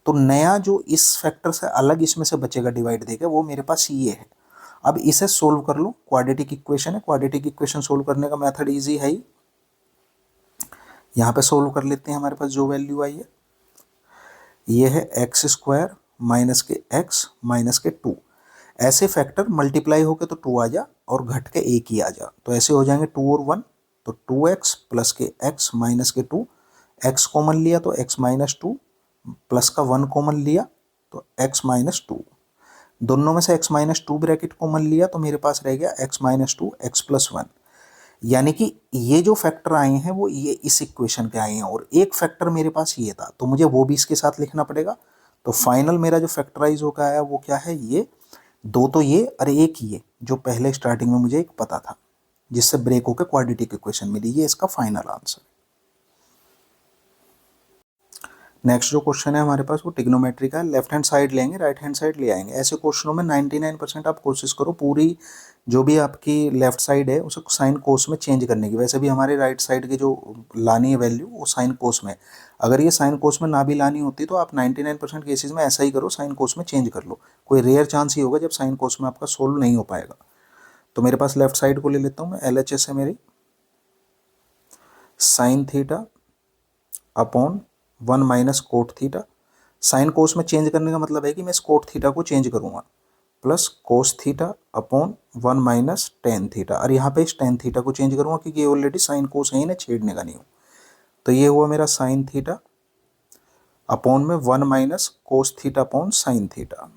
तो नया जो इस फैक्टर से अलग इसमें से बचेगा डिवाइड देके वो मेरे पास ये है। अब इसे सोल्व कर लो, क्वाड्रेटिक इक्वेशन है। क्वाड्रेटिक इक्वेशन सोल्व करने का मेथड इजी है ही। यहाँ पे सोल्व कर लेते हैं। हमारे पास जो वैल्यू आई है ये है एक्स स्क्वायर माइनस के एक्स माइनस के 2। ऐसे फैक्टर मल्टीप्लाई होके तो 2 आ जा और घट के 1 ही आ जा, तो ऐसे हो जाएंगे 2 और 1, तो 2x प्लस के x माइनस के 2। x कॉमन लिया तो x माइनस 2, प्लस का 1 कॉमन लिया तो x माइनस 2। दोनों में से x माइनस 2 ब्रैकेट कॉमन लिया तो मेरे पास रह गया x माइनस 2 x प्लस 1। यानी कि ये जो फैक्टर आए हैं वो ये इस इक्वेशन के आए हैं, और एक फैक्टर मेरे पास ये था तो मुझे वो भी इसके साथ लिखना पड़ेगा। तो फाइनल मेरा जो फैक्टराइज होकर आया वो क्या है, ये दो तो ये और एक ये जो पहले स्टार्टिंग में मुझे एक पता था जिससे ब्रेक होकर क्वाड्रेटिक इक्वेशन मिली, ये इसका फाइनल आंसर। नेक्स्ट जो क्वेश्चन है हमारे पास वो ट्रिग्नोमेट्री का है। लेफ्ट हैंड साइड लेंगे, राइट हैंड साइड ले आएंगे। ऐसे क्वेश्चनों में 99% आप कोशिश करो पूरी जो भी आपकी लेफ्ट साइड है उसे साइन कोस में चेंज करने की। वैसे भी हमारे राइट साइड की जो लानी है वैल्यू वो साइन कोस में। अगर ये साइन कोस में ना भी लानी होती तो आप 99% केसेस में ऐसा ही करो, साइन कोस में चेंज कर लो। कोई रेयर चांस ही होगा जब साइन कोस में आपका सोल्व नहीं हो पाएगा। तो मेरे पास लेफ्ट साइड को ले लेता हूँ मैं। LHS है मेरी sine theta upon 1 minus cot theta. Sine cos में चेंज करने का मतलब है कि मैं इस कोट थीटा को चेंज करूँगा, plus cos theta upon 1 minus tan theta. और यहाँ पे इस टेन थीटा को चेंज करूँगा क्योंकि ये ऑलरेडी साइन कोस है, इन्हें छेड़ने का नहीं हो। तो ये हुआ मेरा साइन थीटा अपॉन में 1 minus cos theta upon sine theta,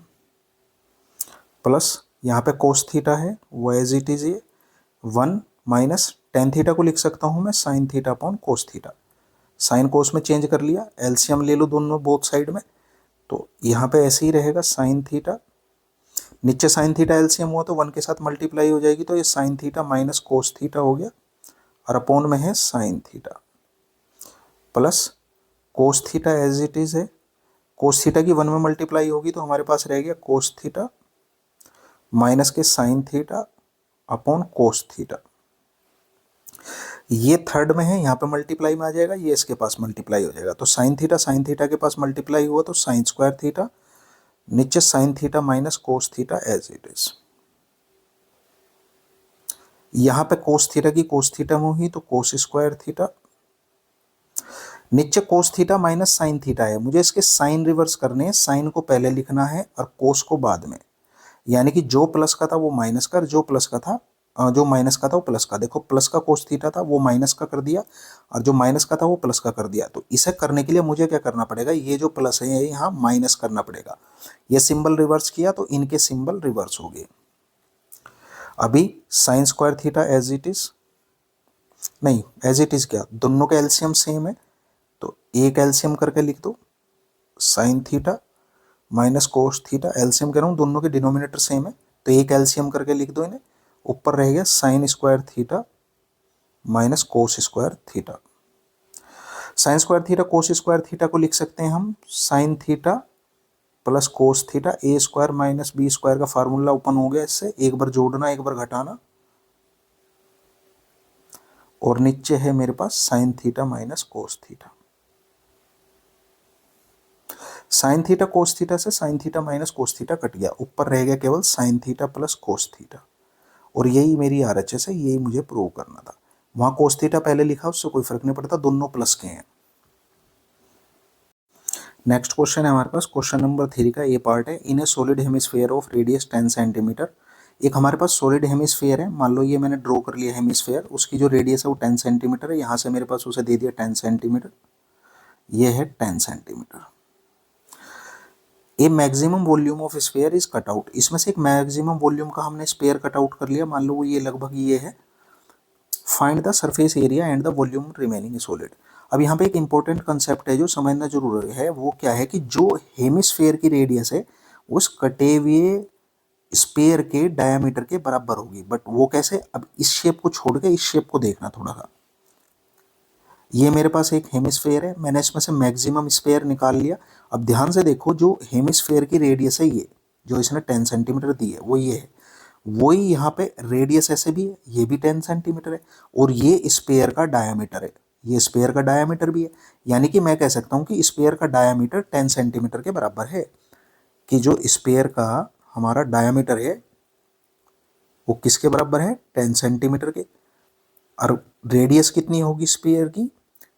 plus यहाँ पे कोस थीटा है वो एज इट इज ये 1 माइनस टेन थीटा को लिख सकता हूँ मैं साइन थीटा अपॉन कोस थीटा। साइन कोस में चेंज कर लिया, एलसीएम ले लो दोनों बोथ साइड में, तो यहाँ पे ऐसे ही रहेगा साइन थीटा। नीचे साइन थीटा एलसीएम हुआ तो 1 के साथ मल्टीप्लाई हो जाएगी, तो ये sine theta minus cos theta हो गया, और अपॉन में है sine theta, plus cos theta as it is है। कोस थीटा की 1 में मल्टीप्लाई होगी तो हमारे पास रह गया कोस थीटा माइनस के sine theta upon cos theta. ये थर्ड में है, यहाँ पे मल्टीप्लाई में आ जाएगा, ये इसके पास मल्टीप्लाई हो जाएगा। तो साइन थीटा के पास मल्टीप्लाई हुआ तो साइन स्क्वायर थीटा, नीचे sine theta minus cos theta as it is. यहाँ पे कोस थीटा की कोस थीटा में हुई तो कोस स्क्वायर थीटा, नीचे cos theta minus sine theta है। मुझे इसके साइन रिवर्स करने हैं, साइन को पहले लिखना है और कोस को बाद में। यानी कि जो प्लस का था वो माइनस का, जो प्लस का था जो माइनस का था वो प्लस का। देखो प्लस का कोस थीटा था वो माइनस का कर दिया, और जो माइनस का था वो प्लस का कर दिया। तो इसे करने के लिए मुझे क्या करना पड़ेगा, ये जो प्लस है ये यहाँ माइनस करना पड़ेगा। ये सिंबल रिवर्स किया तो इनके सिंबल रिवर्स हो गए। अभी sine square theta as it is, नहीं एज इट इज क्या, दोनों का एलसीएम सेम है तो एक एलसीएम करके लिख दो, sign theta minus cos theta, LCM कह रहा हूँ, दोनों के डिनोमिनेटर सेम है तो एक एलसीएम करके लिख दो इन्हें। ऊपर रह गया sine square theta minus cos square theta. Sine square theta cos square theta को लिख सकते हैं हम sine theta plus cos theta, A square minus B square का फार्मूला ओपन हो गया इससे, एक बार जोड़ना एक बार घटाना, और नीचे है मेरे पास sine theta minus cos theta. Sine theta cos theta से sine theta minus cos theta cut गया, ऊपर रह गया केवल sine theta plus cos theta, और यही मेरी आरएचएस है, यही मुझे प्रूव करना था। वहां कोस थीटा पहले लिखा उससे कोई फर्क नहीं पड़ता, दोनों प्लस के हैं। नेक्स्ट क्वेश्चन है हमारे पास क्वेश्चन नंबर 3 का ये पार्ट है। In a solid hemisphere of radius 10 centimetre, एक हमारे पास सॉलिड हेमिस्फीयर है, मान लो ये मैंने ड्रॉ कर लिया हेमिस्फीयर, उसकी जो रेडियस है वो 10 सेंटीमीटर है, यहाँ से मेरे पास उसे दे दिया 10 सेंटीमीटर, ये है 10 centimetre. A maximum volume of sphere is cut out, इसमें से एक मैक्सिमम वॉल्यूम का हमने स्फीयर कट आउट कर लिया, मान लो ये लगभग ये है। Find the surface area and the volume remaining solid. अब यहाँ पे एक इंपॉर्टेंट कंसेप्ट है जो समझना जरूरी है, वो क्या है कि जो हेमिस्फीयर की रेडियस है उस कटे हुए स्फीयर के डायमीटर के बराबर होगी, बट वो कैसे, अब इस शेप को छोड़ के इस शेप को देखना थोड़ा सा। ये मेरे पास एक हेमिस्फीयर है, मैंने इसमें से मैक्सिमम स्फीयर निकाल लिया। अब ध्यान से देखो जो हेमिस्फीयर की रेडियस है ये जो इसने 10 सेंटीमीटर दी है वो ये है, वही यहाँ पे रेडियस ऐसे भी है, ये भी 10 सेंटीमीटर है, और ये स्फीयर का डायामीटर है, ये स्फीयर का डायामीटर भी है। यानी कि मैं कह सकता हूँ कि स्फीयर का डायामीटर 10 सेंटीमीटर के बराबर है, कि जो स्फीयर का हमारा डायामीटर है वो किसके बराबर है, 10 सेंटीमीटर के। और रेडियस कितनी होगी स्फीयर की,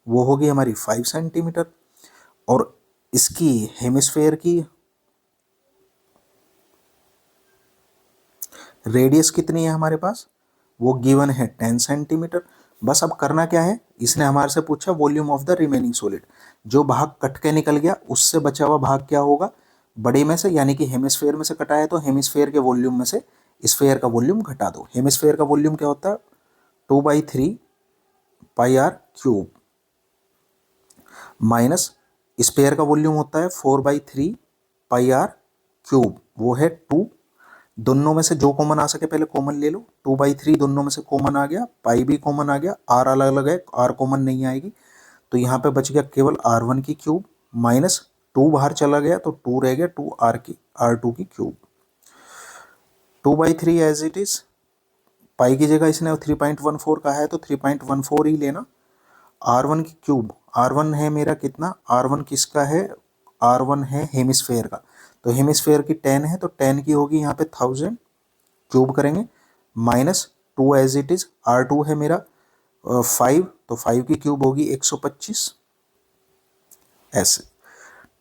वो होगी हमारी 5 सेंटीमीटर, और इसकी हेमिस्फीयर की रेडियस कितनी है हमारे पास, वो गिवन है 10 सेंटीमीटर। बस अब करना क्या है, इसने हमारे से पूछा volume of the remaining solid, जो भाग कट के निकल गया उससे बचा हुआ भाग क्या होगा, बड़े में से, यानी कि हेमिस्फीयर में से कटा है तो हेमिस्फीयर के वॉल्यूम में से स्फीयर का वॉल्यूम घटा दो। हेमिस्फीयर का वॉल्यूम क्या होता है, 2/3 पाई आर क्यूब, माइनस स्फीयर का वॉल्यूम होता है 4/3 पाई आर क्यूब, वो है 2। दोनों में से जो कॉमन आ सके पहले कॉमन ले लो, 2/3 दोनों में से कॉमन आ गया, पाई भी कॉमन आ गया, आर अलग अलग है, आर कॉमन नहीं आएगी, तो यहाँ पे बच गया केवल R1 की क्यूब, माइनस 2 बाहर चला गया तो 2 रह गया, 2 R2 की क्यूब। 2/3 एज इट इज, पाई की जगह इसने 3.14 कहा है तो 3.14 ही लेना। R1 की क्यूब, R1 है मेरा कितना, R1 किसका है, R1 है हेमिस्फीयर का, तो हेमिस्फीयर की 10 है तो 10 की होगी यहाँ पे 1000, क्यूब करेंगे, minus 2 as it is, R2 है मेरा 5 तो 5 की क्यूब होगी 125, ऐसे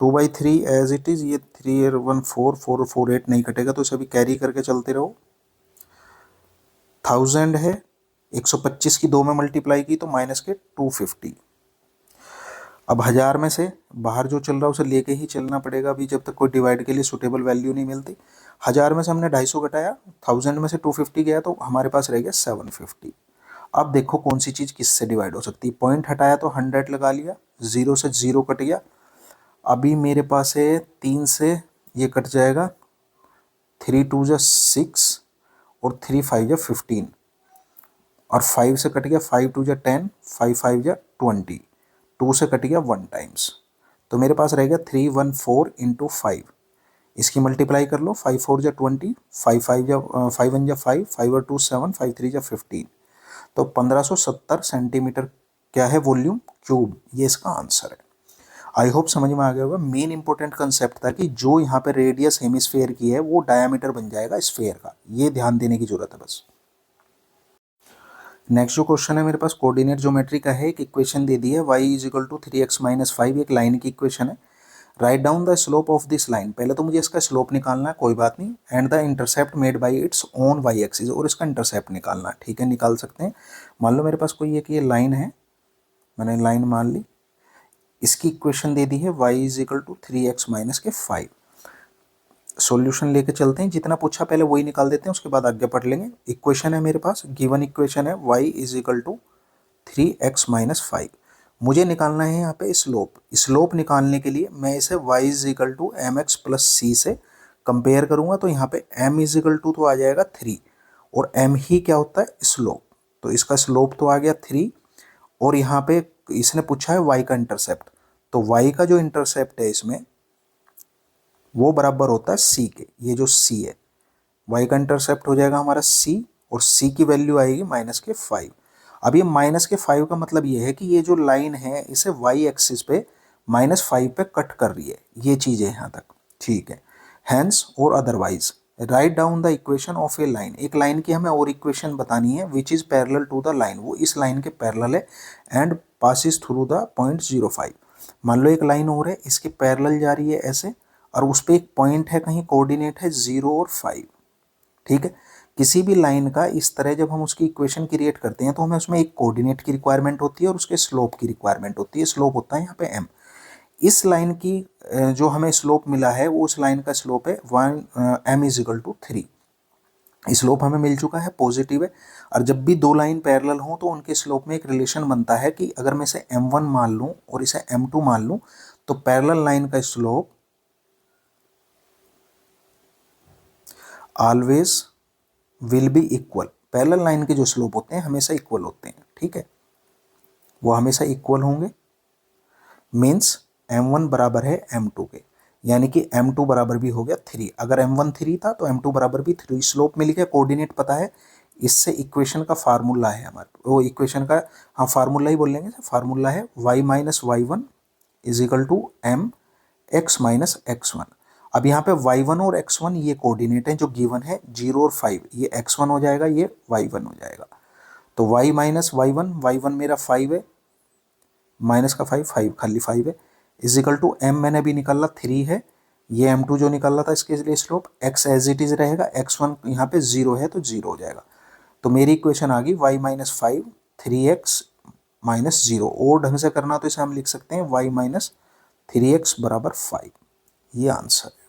2/3 एज इट इज, ये 314 नहीं कटेगा तो सभी कैरी करके चलते रहो। 1000 है, 125 की 2 में मल्टीप्लाई की तो माइनस के 250। अब 1000 में से बाहर जो चल रहा है उसे लेके ही चलना पड़ेगा अभी, जब तक कोई डिवाइड के लिए सुटेबल वैल्यू नहीं मिलती। 1000 में से हमने 250 घटाया, 1000 में से 250 गया तो हमारे पास रह गया 750। अब देखो कौन सी चीज़ किससे डिवाइड हो सकती है, पॉइंट हटाया तो 100 लगा लिया, 0 से 0 कट गया, अभी मेरे पास है 3 से ये कट जाएगा, 3 2 जा 6 और 3 5 जा 15, और 5 से कट गया 5 2 जा 10, 5 5 जा 20, 2 से कट गया 1 टाइम्स, तो मेरे पास रहेगा 314 इंटू 5, इसकी मल्टीप्लाई कर लो, 5 4 जा 20, 5 5 जा 5 1 जा 5, 5 और 2 7, 5 3 जा 15, तो 1570 सेंटीमीटर क्या है वॉल्यूम क्यूब, ये इसका आंसर है। आई होप समझ में आ गया होगा। मेन इंपॉर्टेंट कंसेप्ट था कि जो यहाँ पे रेडियस हेमिस्फीयर की है वो डायमीटर बन जाएगा स्फीयर का, ये ध्यान देने की जरूरत है बस। नेक्स्ट जो क्वेश्चन है मेरे पास कोऑर्डिनेट ज्योमेट्री का है, एक इक्वेशन दे दी है y = 3x - 5, एक लाइन की इक्वेशन है। Right down the slope of this line, पहले तो मुझे इसका स्लोप निकालना है, कोई बात नहीं, and the intercept made by its own Y axis, और इसका इंटरसेप्ट निकालना है, ठीक है, निकाल सकते हैं। मान लो मेरे पास कोई एक ये लाइन है, मैंने लाइन मान ली, इसकी इक्वेशन दे दी है y is equal to 3x minus के 5। सॉल्यूशन लेके चलते हैं, जितना पूछा पहले वही निकाल देते हैं, उसके बाद आगे पढ़ लेंगे। इक्वेशन है मेरे पास, गिवन इक्वेशन है y is equal to 3x minus 5। मुझे निकालना है यहाँ पे स्लोप। स्लोप निकालने के लिए मैं इसे y is equal to m x plus c से कंपेयर करूँगा, तो यहाँ पे m इज इक्वल टू तो आ जाएगा 3, और m ही क्या होता है, स्लोप, तो इसका स्लोप तो आ गया 3, और यहाँ पे इसने पूछा है y का इंटरसेप्ट, तो y का जो इंटरसेप्ट है इसमें वो बराबर होता है c के, ये जो c है, y का इंटरसेप्ट हो जाएगा हमारा c, और c की वैल्यू आएगी माइनस के 5। अब ये माइनस के 5 का मतलब ये है कि ये जो लाइन है इसे y एक्सिस पे -5 पे कट कर रही है, ये चीज़ है यहाँ तक, ठीक है। हैंस और otherwise write down the equation of a line, एक लाइन की हमें और इक्वेशन बतानी है which is parallel to the line, वो इस लाइन के पैरेलल है and passes through the point 05। मान लो एक लाइन और है, इसके पैरेलल जा रही है ऐसे, और उस पर एक पॉइंट है, कहीं कोऑर्डिनेट है 0 और 5, ठीक है। किसी भी लाइन का इस तरह जब हम उसकी इक्वेशन क्रिएट करते हैं तो हमें उसमें एक कोऑर्डिनेट की रिक्वायरमेंट होती है और उसके स्लोप की रिक्वायरमेंट होती है। स्लोप होता है यहाँ पे m। इस लाइन की जो हमें स्लोप मिला है वो उस लाइन का स्लोप है m is equal to 3। Slope हमें मिल चुका है, पॉजिटिव है, और जब भी दो लाइन पैरेलल हों तो उनके स्लोप में एक रिलेशन बनता है कि अगर मैं इसे m1 मान लूँ और इसे m2 मान लूँ तो पैरेलल लाइन का slope always will be equal. Parallel line के जो स्लोप होते हैं हमेशा इक्वल होते हैं, ठीक है, वो हमेशा इक्वल होंगे। मीन्स m1 बराबर है m2 के, यानी कि m2 बराबर भी हो गया 3। अगर m1 3 था तो m2 बराबर भी 3। स्लोप मिल गया, कोऑर्डिनेट पता है, इससे इक्वेशन का फार्मूला है हमारे, वो इक्वेशन का हाँ फार्मूला ही बोल लेंगे, फार्मूला है y minus y1 is equal to m x minus x1। अब यहाँ पे y1 और x1 ये कोऑर्डिनेट हैं जो गिवन है 0 और 5, ये x1 हो जाएगा, ये y1 हो जाएगा। तो y माइनस y1 मेरा 5 है, माइनस का 5 खाली 5 है, इज इक्वल टू m मैंने भी निकाला 3 है, ये m2 जो निकाला था इसके लिए slope x as it is रहेगा, x1 यहाँ पे 0 है तो 0 हो जाएगा। तो मेरी इक्वेशन आ गई y माइनस 5 3x माइनस 0। और ढंग से करना तो इसे हम लिख सकते हैं y माइनस 3x बराबर 5, ये आंसर है।